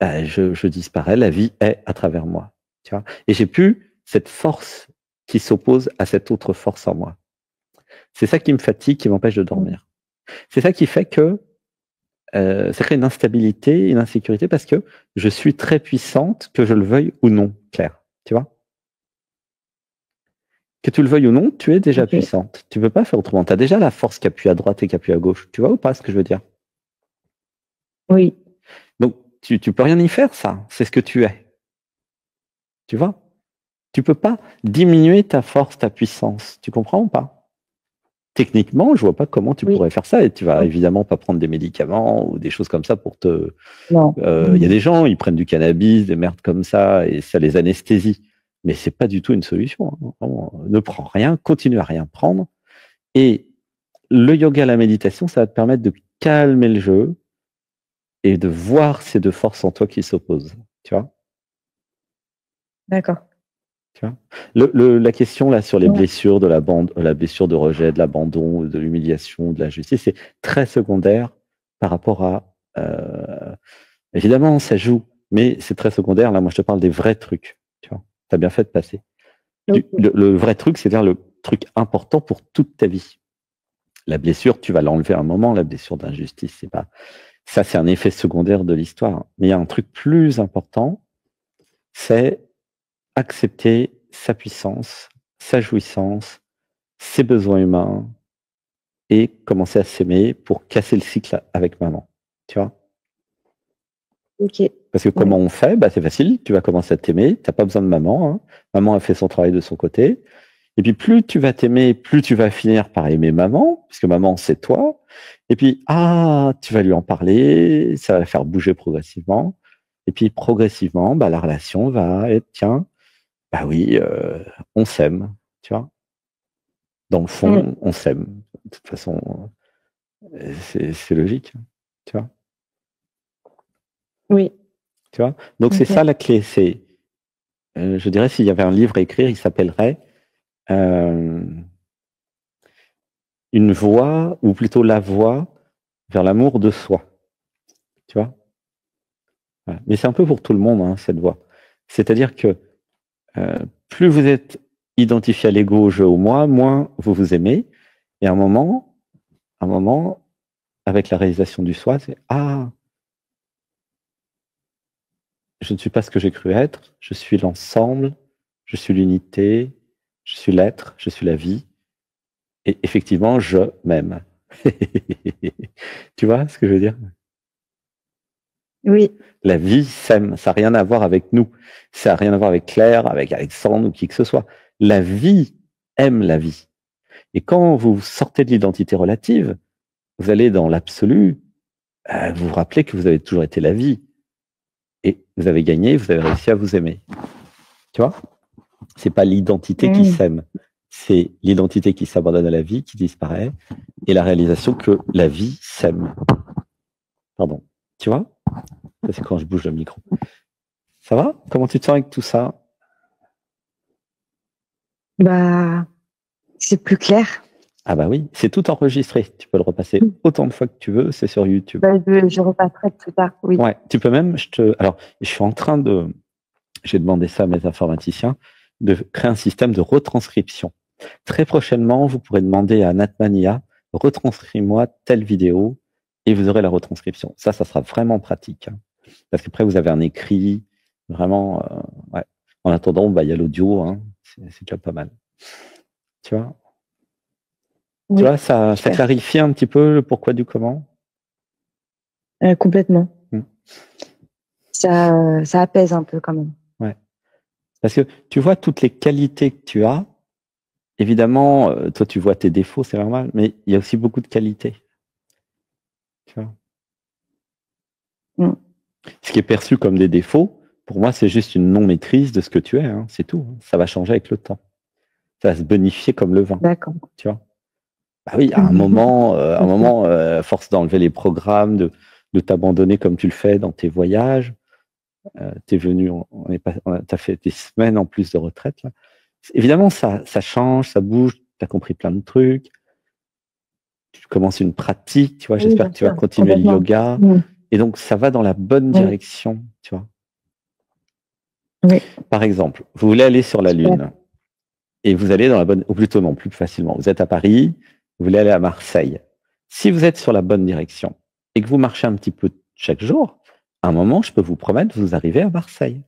je disparais, la vie est à travers moi. Tu vois? Et j'ai plus cette force qui s'oppose à cette autre force en moi. C'est ça qui me fatigue, qui m'empêche de dormir. C'est ça qui fait que ça crée une instabilité, une insécurité parce que je suis très puissante, que je le veuille ou non, Claire. Tu vois? Que tu le veuilles ou non, tu es déjà puissante. Tu ne peux pas faire autrement. Tu as déjà la force qui appuie à droite et qui appuie à gauche. Tu vois ou pas ce que je veux dire? Oui. Donc, tu peux rien y faire, ça. C'est ce que tu es. Tu vois? Tu peux pas diminuer ta force, ta puissance. Tu comprends ou pas? Techniquement, je vois pas comment tu pourrais faire ça. Et tu vas évidemment pas prendre des médicaments ou des choses comme ça pour te... Non. Y a des gens, ils prennent du cannabis, des merdes comme ça, et ça les anesthésie. Mais c'est pas du tout une solution. Hein. Ne prends rien, continue à rien prendre. Et le yoga, la méditation, ça va te permettre de calmer le jeu et de voir ces deux forces en toi qui s'opposent. Tu vois? D'accord. Tu vois, la question là sur les blessures de la blessure de rejet, de l'abandon, de l'humiliation, de l'injustice, c'est très secondaire par rapport à... évidemment, ça joue, mais c'est très secondaire. Là, moi, je te parle des vrais trucs. Tu vois, t'as bien fait de passer. Le vrai truc, c'est-à-dire le truc important pour toute ta vie. La blessure, tu vas l'enlever à un moment. La blessure d'injustice, c'est pas... Ça, c'est un effet secondaire de l'histoire. Mais il y a un truc plus important, c'est accepter sa puissance, sa jouissance, ses besoins humains et commencer à s'aimer pour casser le cycle avec maman. Tu vois? Parce que comment on fait? C'est facile, tu vas commencer à t'aimer, tu n'as pas besoin de maman. Hein. Maman a fait son travail de son côté. Et puis plus tu vas t'aimer, plus tu vas finir par aimer maman, parce que maman, c'est toi. Et puis, tu vas lui en parler, ça va faire bouger progressivement. Et puis progressivement, la relation va être, tiens, oui, on s'aime, tu vois. Dans le fond, on s'aime. De toute façon, c'est logique, tu vois. Oui. Tu vois. Donc c'est ça la clé. C'est, je dirais, s'il y avait un livre à écrire, il s'appellerait Une voie, ou plutôt la voie vers l'amour de soi. Tu vois. Voilà. Mais c'est un peu pour tout le monde, hein, cette voie. C'est-à-dire que plus vous êtes identifié à l'ego, au jeu, au moi, moins vous vous aimez. Et à un moment, avec la réalisation du soi, c'est je ne suis pas ce que j'ai cru être, je suis l'ensemble, je suis l'unité, je suis l'être, je suis la vie. Et effectivement, je m'aime. Tu vois ce que je veux dire? Oui. La vie s'aime, ça n'a rien à voir avec nous, ça n'a rien à voir avec Claire, avec Alexandre ou qui que ce soit. La vie aime la vie. Et quand vous sortez de l'identité relative, vous allez dans l'absolu, vous vous rappelez que vous avez toujours été la vie. Et vous avez gagné, vous avez réussi à vous aimer. Tu vois? C'est pas l'identité qui s'aime, c'est l'identité qui s'abandonne à la vie, qui disparaît, et la réalisation que la vie s'aime. Pardon. Tu vois? Ça, c'est quand je bouge le micro. Ça va? Comment tu te sens avec tout ça? C'est plus clair. Ah oui, c'est tout enregistré. Tu peux le repasser autant de fois que tu veux, c'est sur YouTube. Je repasserai plus tard, oui. Ouais, tu peux même, alors, je suis en train de, j'ai demandé ça à mes informaticiens, de créer un système de retranscription. Très prochainement, vous pourrez demander à Natmania, retranscris-moi telle vidéo, et vous aurez la retranscription. Ça sera vraiment pratique. Hein. Parce qu'après, vous avez un écrit, vraiment, ouais. En attendant, il y a l'audio, hein, c'est déjà pas mal. Tu vois? Oui, tu vois, ça clarifie un petit peu le pourquoi du comment? Complètement. Ça apaise un peu quand même. Ouais. Parce que tu vois toutes les qualités que tu as. Évidemment, toi, tu vois tes défauts, c'est normal, mais il y a aussi beaucoup de qualités. Tu vois. Ce qui est perçu comme des défauts, pour moi, c'est juste une non-maîtrise de ce que tu es. Hein, c'est tout. Ça va changer avec le temps. Ça va se bonifier comme le vin. D'accord. Tu vois. Oui, à un moment, à force d'enlever les programmes, de t'abandonner comme tu le fais dans tes voyages, t'es venu, t'as fait des semaines en plus de retraite. Là. Évidemment, ça change, ça bouge, tu as compris plein de trucs. Tu commences une pratique, tu vois, j'espère que tu vas continuer le yoga. Et donc, ça va dans la bonne direction, tu vois. Oui. Par exemple, vous voulez aller sur la Lune et vous allez dans la bonne, ou plutôt non, plus facilement. Vous êtes à Paris, vous voulez aller à Marseille. Si vous êtes sur la bonne direction et que vous marchez un petit peu chaque jour, à un moment, je peux vous promettre, vous arrivez à Marseille.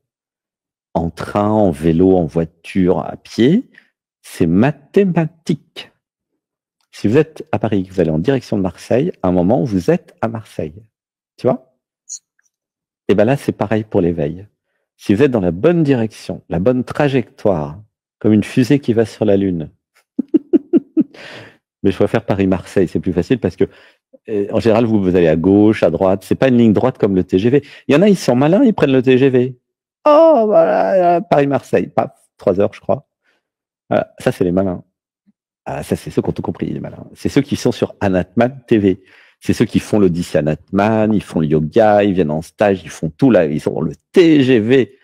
En train, en vélo, en voiture, à pied, c'est mathématique. Si vous êtes à Paris, que vous allez en direction de Marseille, à un moment, vous êtes à Marseille. Tu vois? Et bien là, c'est pareil pour l'éveil. Si vous êtes dans la bonne direction, la bonne trajectoire, comme une fusée qui va sur la Lune. Mais je préfère Paris-Marseille, c'est plus facile parce que en général, vous allez à gauche, à droite. C'est pas une ligne droite comme le TGV. Il y en a, ils sont malins, ils prennent le TGV. Oh, voilà, Paris-Marseille. Paf, 3 heures, je crois. Voilà, ça, c'est les malins. Ah, ça, c'est ceux qui ont tout compris, les malins. C'est ceux qui sont sur Anatman TV. C'est ceux qui font l'Odyssée Anatman, ils font le yoga, ils viennent en stage, ils font tout là, ils sont dans le TGV.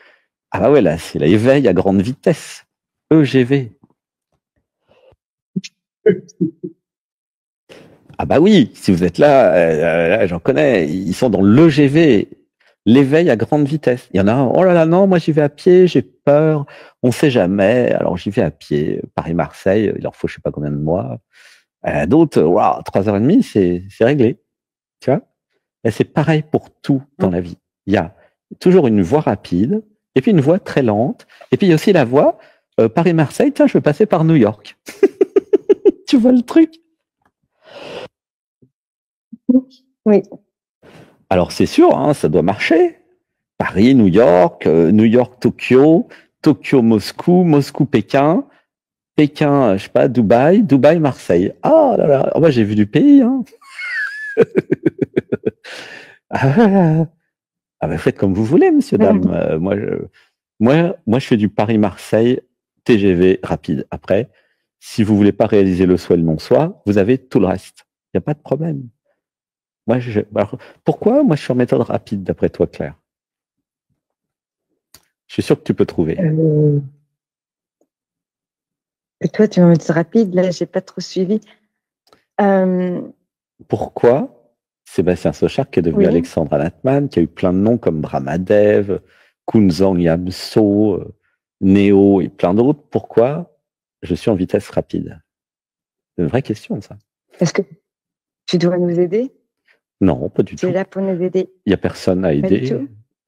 Ah bah ouais, là, c'est l'éveil à grande vitesse. EGV. Ah bah oui, si vous êtes là, j'en connais, ils sont dans l'EGV, l'éveil à grande vitesse. Il y en a un, oh là là, non, moi j'y vais à pied, j'ai peur, on sait jamais, alors j'y vais à pied, Paris-Marseille, il leur faut je sais pas combien de mois. D'autres, waouh, 3h30, c'est réglé, tu vois. Et c'est pareil pour tout dans la vie. Il y a toujours une voie rapide, et puis une voie très lente, et puis il y a aussi la voie Paris-Marseille, tiens, je vais passer par New York. Tu vois le truc? Oui. Alors c'est sûr, hein, ça doit marcher. Paris, New York, New York, Tokyo, Tokyo, Moscou, Moscou, Pékin, Pékin, je sais pas, Dubaï, Dubaï, Marseille. Ah là là, moi j'ai vu du pays. Hein. Ah ben faites comme vous voulez, monsieur, dame. Moi, je fais du Paris-Marseille TGV rapide. Après, si vous voulez pas réaliser le soit et le non-soit, vous avez tout le reste. Il n'y a pas de problème. Alors, pourquoi moi je suis en méthode rapide d'après toi, Claire? Je suis sûr que tu peux trouver. Et toi, tu m'as dit rapide, là, j'ai pas trop suivi. Pourquoi Sébastien Sochard, qui est devenu Alexandre Anatman, qui a eu plein de noms comme Brahmadev, Kunzang Yamso, Néo et plein d'autres, pourquoi je suis en vitesse rapide? C'est une vraie question, ça. Est-ce que tu dois nous aider? Non, pas du tout. Tu es là pour nous aider? Il n'y a personne à aider.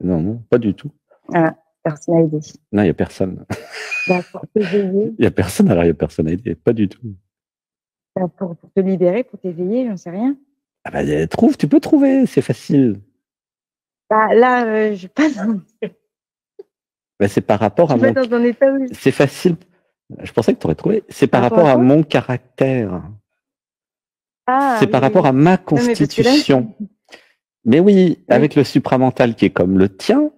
Non, pas du tout. Ah, personne à aider. Non, il n'y a personne. Pour t'éveiller. Il n'y a personne, alors il n'y a personne à aider. Pas du tout. Pour te libérer, pour t'éveiller, j'en sais rien. Ah bah, tu peux trouver, c'est facile. Là, je passe. C'est par rapport à mon... dans un état où... C'est facile. Je pensais que tu aurais trouvé. C'est par rapport à mon caractère. C'est par rapport à ma constitution. Mais oui, avec le supramental qui est comme le tien,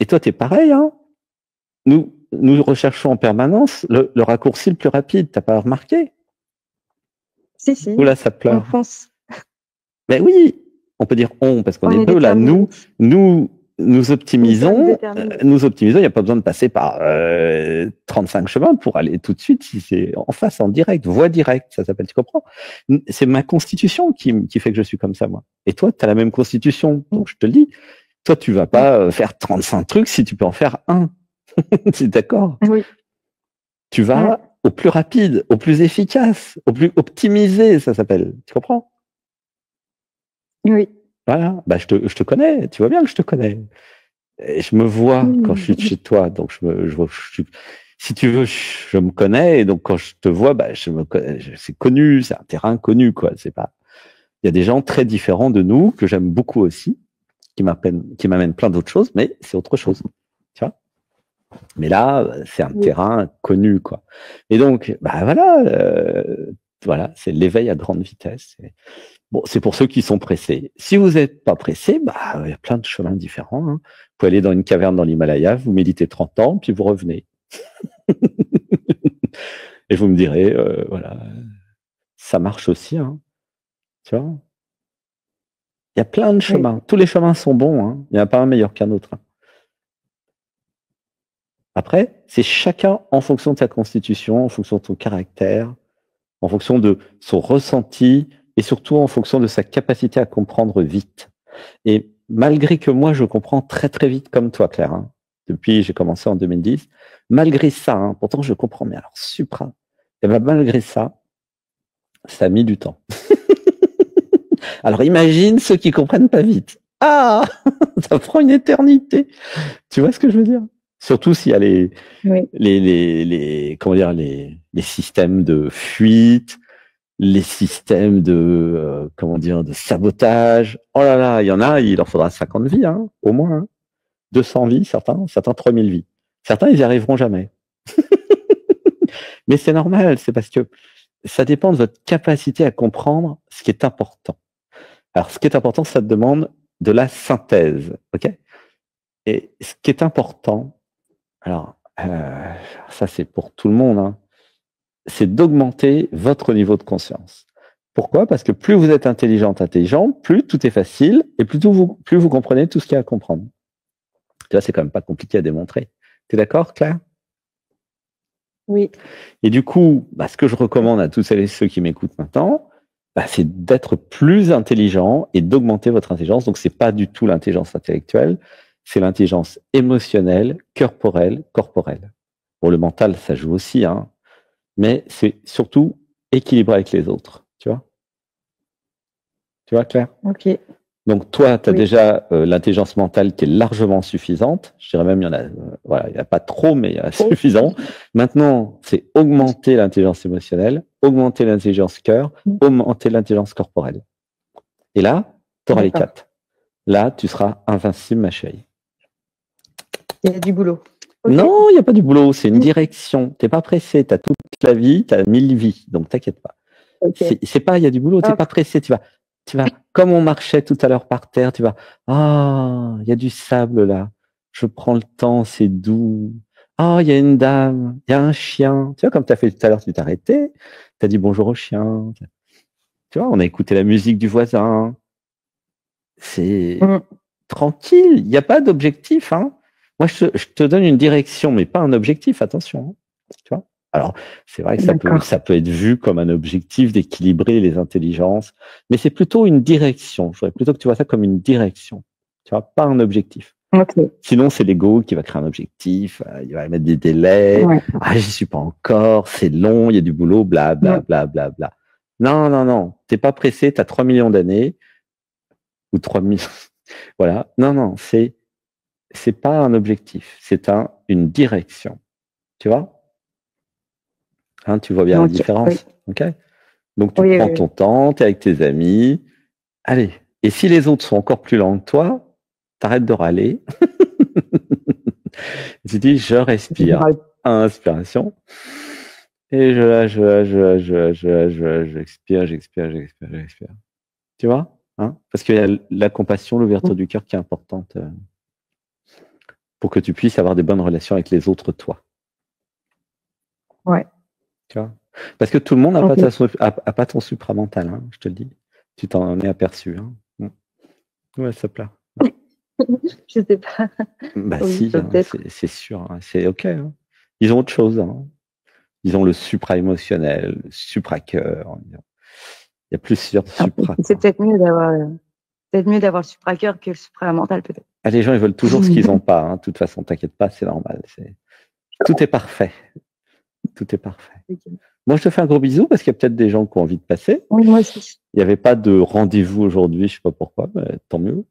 et toi, tu es pareil. Hein. Nous recherchons en permanence le raccourci le plus rapide. Tu n'as pas remarqué? Si. Oula, ça pleure. En France. Mais oui, on peut dire on, parce qu'on est deux là. Nous optimisons. Il n'y a pas besoin de passer par 35 chemins pour aller tout de suite. Si c'est en face, en direct, voie directe, ça s'appelle, tu comprends? C'est ma constitution qui fait que je suis comme ça, moi. Et toi, tu as la même constitution. Donc, je te le dis, toi, tu vas pas faire 35 trucs si tu peux en faire un. Tu es d'accord? Oui. Tu vas au plus rapide, au plus efficace, au plus optimisé, ça s'appelle. Tu comprends? Oui. Voilà, je te connais, tu vois bien que je te connais. Et je me vois quand je suis chez toi, donc si tu veux, je me connais, et donc quand je te vois, je me connais, c'est connu, c'est un terrain connu, quoi. C'est pas. Il y a des gens très différents de nous que j'aime beaucoup aussi, qui m'amènent plein d'autres choses, mais c'est autre chose, tu vois. Mais là, c'est un terrain connu, quoi. Et donc, voilà, c'est l'éveil à grande vitesse. Bon, c'est pour ceux qui sont pressés. Si vous n'êtes pas pressé, il y a plein de chemins différents. Hein. Vous pouvez aller dans une caverne dans l'Himalaya, vous méditez 30 ans, puis vous revenez. Et vous me direz, voilà, ça marche aussi. Hein. Tu vois? Il y a plein de chemins. Oui. Tous les chemins sont bons. Hein. Il n'y en a pas un meilleur qu'un autre. Hein. Après, c'est chacun en fonction de sa constitution, en fonction de son caractère, en fonction de son ressenti, et surtout en fonction de sa capacité à comprendre vite. Et malgré que moi, je comprends très très vite comme toi, Claire, hein, depuis j'ai commencé en 2010, malgré ça, hein, pourtant je comprends, mais alors supra, et malgré ça, ça a mis du temps. Alors imagine ceux qui comprennent pas vite. Ah, ça prend une éternité. Tu vois ce que je veux dire? Surtout s'il y a comment dire, les systèmes de fuite, les systèmes de, comment dire, de sabotage. Oh là là, il y en a, il leur faudra 50 vies, hein, au moins. Hein. 200 vies, certains 3000 vies. Certains, ils y arriveront jamais. Mais c'est normal, c'est parce que ça dépend de votre capacité à comprendre ce qui est important. Alors, ce qui est important, ça demande de la synthèse, ok? Et ce qui est important, alors, ça c'est pour tout le monde, hein, c'est d'augmenter votre niveau de conscience. Pourquoi? Parce que plus vous êtes intelligent, plus tout est facile et plus vous comprenez tout ce qu'il y a à comprendre. Tu vois, c'est quand même pas compliqué à démontrer. Tu es d'accord, Claire? Oui. Et du coup, ce que je recommande à tous celles et ceux qui m'écoutent maintenant, c'est d'être plus intelligent et d'augmenter votre intelligence. Donc, c'est pas du tout l'intelligence intellectuelle, c'est l'intelligence émotionnelle, corporelle. Pour le mental, ça joue aussi, hein, mais c'est surtout équilibré avec les autres, tu vois? Tu vois, Claire? Ok. Donc, toi, tu as déjà l'intelligence mentale qui est largement suffisante. Je dirais même, il y en a, il n'y a pas trop, mais il y a suffisant. Maintenant, c'est augmenter l'intelligence émotionnelle, augmenter l'intelligence cœur, augmenter l'intelligence corporelle. Et là, tu auras les 4. Là, tu seras invincible, ma chérie. Il y a du boulot. Okay. Non, il n'y a pas du boulot, c'est une direction. Tu n'es pas pressé, tu as toute la vie, tu as 1000 vies, donc t'inquiète pas. Okay. C'est pas, il y a du boulot, tu n'es pas pressé, tu vas, comme on marchait tout à l'heure par terre, tu vas, il y a du sable là, je prends le temps, c'est doux. Il y a une dame, il y a un chien. Tu vois, comme tu as fait tout à l'heure, tu t'es arrêté, tu as dit bonjour au chien. Tu vois, on a écouté la musique du voisin. C'est tranquille, il n'y a pas d'objectif. Hein. Moi, je te donne une direction, mais pas un objectif, attention. Hein. Tu vois. Alors, c'est vrai que ça peut être vu comme un objectif d'équilibrer les intelligences, mais c'est plutôt une direction. Je voudrais plutôt que tu vois ça comme une direction, tu vois, pas un objectif. Okay. Sinon, c'est l'ego qui va créer un objectif, il va mettre des délais. Ouais. J'y suis pas encore, c'est long, il y a du boulot, bla bla bla bla bla. Non, t'es pas pressé, t'as 3 millions d'années ou 3 millions. Voilà. Non, c'est pas un objectif, c'est une direction. Tu vois? Hein, tu vois bien la différence, ok? Donc tu prends ton temps, tu es avec tes amis. Allez. Et si les autres sont encore plus lents que toi, t'arrêtes de râler. Tu dis, je respire. Inspiration. Et j'expire. Tu vois? Hein? Parce qu'il y a la compassion, l'ouverture du cœur qui est importante pour que tu puisses avoir des bonnes relations avec les autres, toi. Ouais. Tu vois? Parce que tout le monde n'a pas ton supramental, hein, je te le dis. Tu t'en es aperçu. Hein. Ouais, ça plaît. Je sais pas. Si, hein, c'est sûr. Hein, c'est OK. Hein. Ils ont autre chose. Hein. Ils ont le supra-émotionnel, le supra-cœur. Il y a plusieurs supra. C'est peut-être mieux d'avoir le supra-cœur que le supra-mental, peut-être. Les gens, ils veulent toujours ce qu'ils n'ont pas. Hein. De toute façon, t'inquiète pas, c'est normal. Tout est parfait. Tout est parfait. Okay. Moi, je te fais un gros bisou parce qu'il y a peut-être des gens qui ont envie de passer. Oui, moi aussi. Il n'y avait pas de rendez-vous aujourd'hui, je ne sais pas pourquoi, mais tant mieux.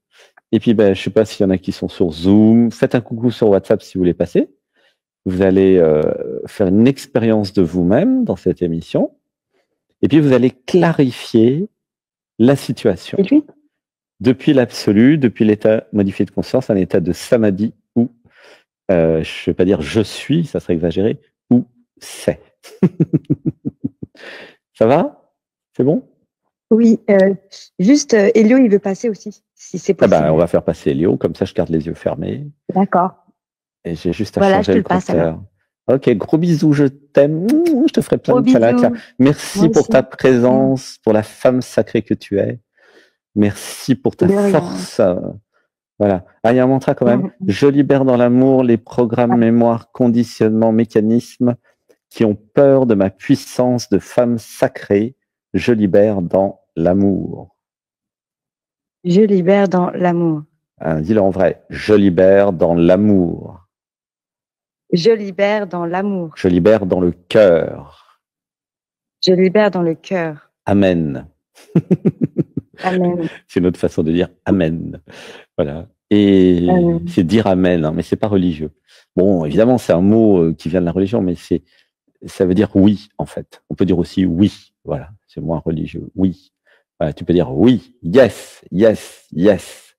Et puis, je ne sais pas s'il y en a qui sont sur Zoom. Faites un coucou sur WhatsApp si vous voulez passer. Vous allez faire une expérience de vous-même dans cette émission. Et puis, vous allez clarifier la situation. Depuis l'absolu, depuis l'état modifié de conscience, un état de samadhi où, je ne vais pas dire je suis, ça serait exagéré, ou c'est. Ça va? C'est bon? Oui, juste Elio, il veut passer aussi, si c'est possible. On va faire passer Elio, comme ça je garde les yeux fermés. D'accord. Et j'ai juste à changer le compteur. Ok, gros bisous, je t'aime. Je te ferai plein de câlins. Merci pour ta présence, pour la femme sacrée que tu es. Merci pour ta force. Voilà. Il y a un mantra quand même. Je libère dans l'amour les programmes, mémoire, conditionnements, mécanismes qui ont peur de ma puissance de femme sacrée. Je libère dans l'amour. Je libère dans l'amour. Dis-le en vrai. Je libère dans l'amour. Je libère dans l'amour. Je libère dans le cœur. Je libère dans le cœur. Amen. Amen. C'est une autre façon de dire amen. Voilà. Et c'est dire amen, hein, mais c'est pas religieux. Bon, évidemment, c'est un mot qui vient de la religion, mais ça veut dire oui, en fait. On peut dire aussi oui. Voilà. C'est moins religieux. Oui. Voilà, tu peux dire oui, yes, yes, yes.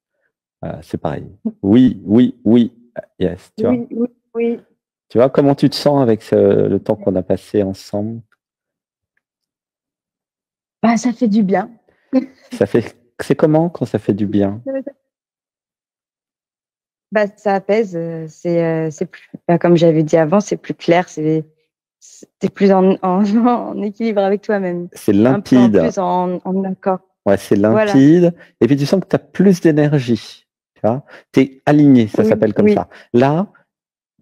Voilà, c'est pareil. Oui, oui, oui, yes. Tu vois? Oui. Tu vois comment tu te sens avec le temps qu'on a passé ensemble? Bah, ça fait du bien. C'est comment quand ça fait du bien? Bah, ça apaise. C'est plus, comme j'avais dit avant, c'est plus clair. T'es plus en équilibre avec toi-même. C'est limpide. Un peu plus en accord. Ouais, c'est limpide. Voilà. Et puis tu sens que tu as plus d'énergie. Tu vois, tu es aligné, ça s'appelle comme ça. Là,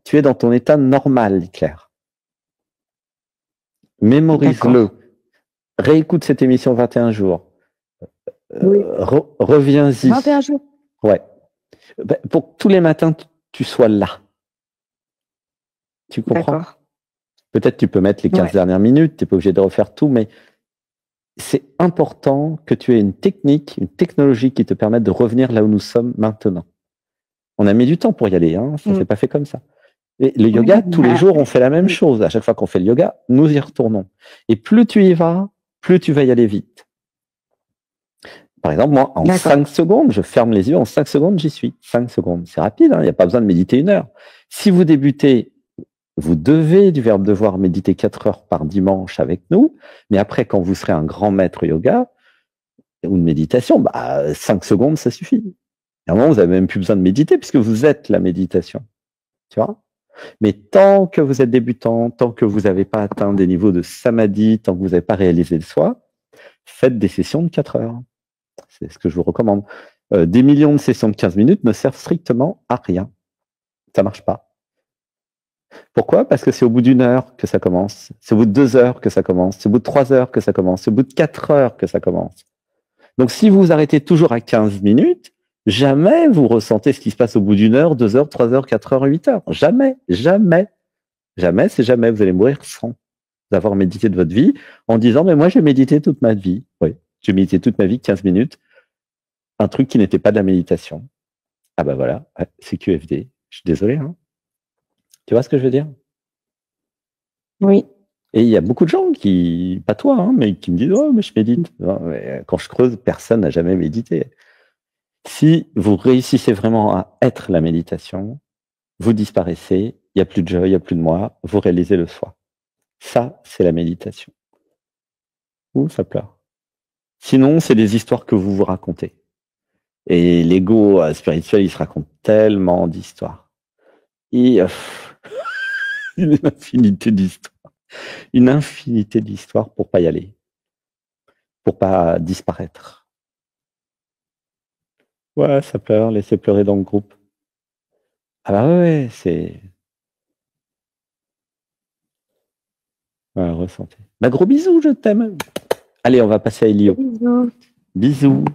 tu es dans ton état normal, Claire. Mémorise-le. Réécoute cette émission 21 jours. Reviens-y. 21 jours. Ouais. Pour que tous les matins, tu sois là. Tu comprends? Peut-être tu peux mettre les 15 dernières minutes, tu n'es pas obligé de refaire tout, mais c'est important que tu aies une technique, une technologie qui te permette de revenir là où nous sommes maintenant. On a mis du temps pour y aller, hein, ça s'est pas fait comme ça. Et le yoga, tous les jours, on fait la même chose. À chaque fois qu'on fait le yoga, nous y retournons. Et plus tu y vas, plus tu vas y aller vite. Par exemple, moi, en 5 secondes, je ferme les yeux, en 5 secondes, j'y suis. 5 secondes, c'est rapide, il n'y a pas besoin de méditer 1 heure. Si vous débutez, vous devez, du verbe devoir, méditer 4 heures par dimanche avec nous, mais après, quand vous serez un grand maître yoga ou de méditation, 5 secondes, ça suffit. À un moment, vous n'avez même plus besoin de méditer puisque vous êtes la méditation. Tu vois? Mais tant que vous êtes débutant, tant que vous n'avez pas atteint des niveaux de samadhi, tant que vous n'avez pas réalisé le soi, faites des sessions de 4 heures. C'est ce que je vous recommande. Des millions de sessions de 15 minutes ne servent strictement à rien. Ça marche pas. Pourquoi? Parce que c'est au bout d'1 heure que ça commence. C'est au bout de 2 heures que ça commence. C'est au bout de 3 heures que ça commence. C'est au bout de 4 heures que ça commence. Donc, si vous arrêtez toujours à 15 minutes, jamais vous ressentez ce qui se passe au bout d'1 heure, 2 heures, 3 heures, 4 heures, 8 heures. Jamais, jamais. Jamais, c'est jamais. Vous allez mourir sans avoir médité de votre vie en disant, mais moi, j'ai médité toute ma vie. Oui, j'ai médité toute ma vie, 15 minutes. Un truc qui n'était pas de la méditation. Ah bah voilà, c'est QFD. Je suis désolé. Hein. Tu vois ce que je veux dire? Oui. Et il y a beaucoup de gens qui, pas toi, hein, mais qui me disent, oh, mais je médite. Non, mais quand je creuse, personne n'a jamais médité. Si vous réussissez vraiment à être la méditation, vous disparaissez, il n'y a plus de je, il n'y a plus de moi, vous réalisez le soi. Ça, c'est la méditation. Ouh, ça pleure. Sinon, c'est des histoires que vous vous racontez. Et l'ego spirituel, il se raconte tellement d'histoires. Et une infinité d'histoires. Une infinité d'histoires pour pas y aller. Pour pas disparaître. Ouais, ça pleure, laissez pleurer dans le groupe. Ah bah ouais, c'est... Ouais, ressentez. Bah gros bisous, je t'aime. Allez, on va passer à Elio. Bisous. Bisous.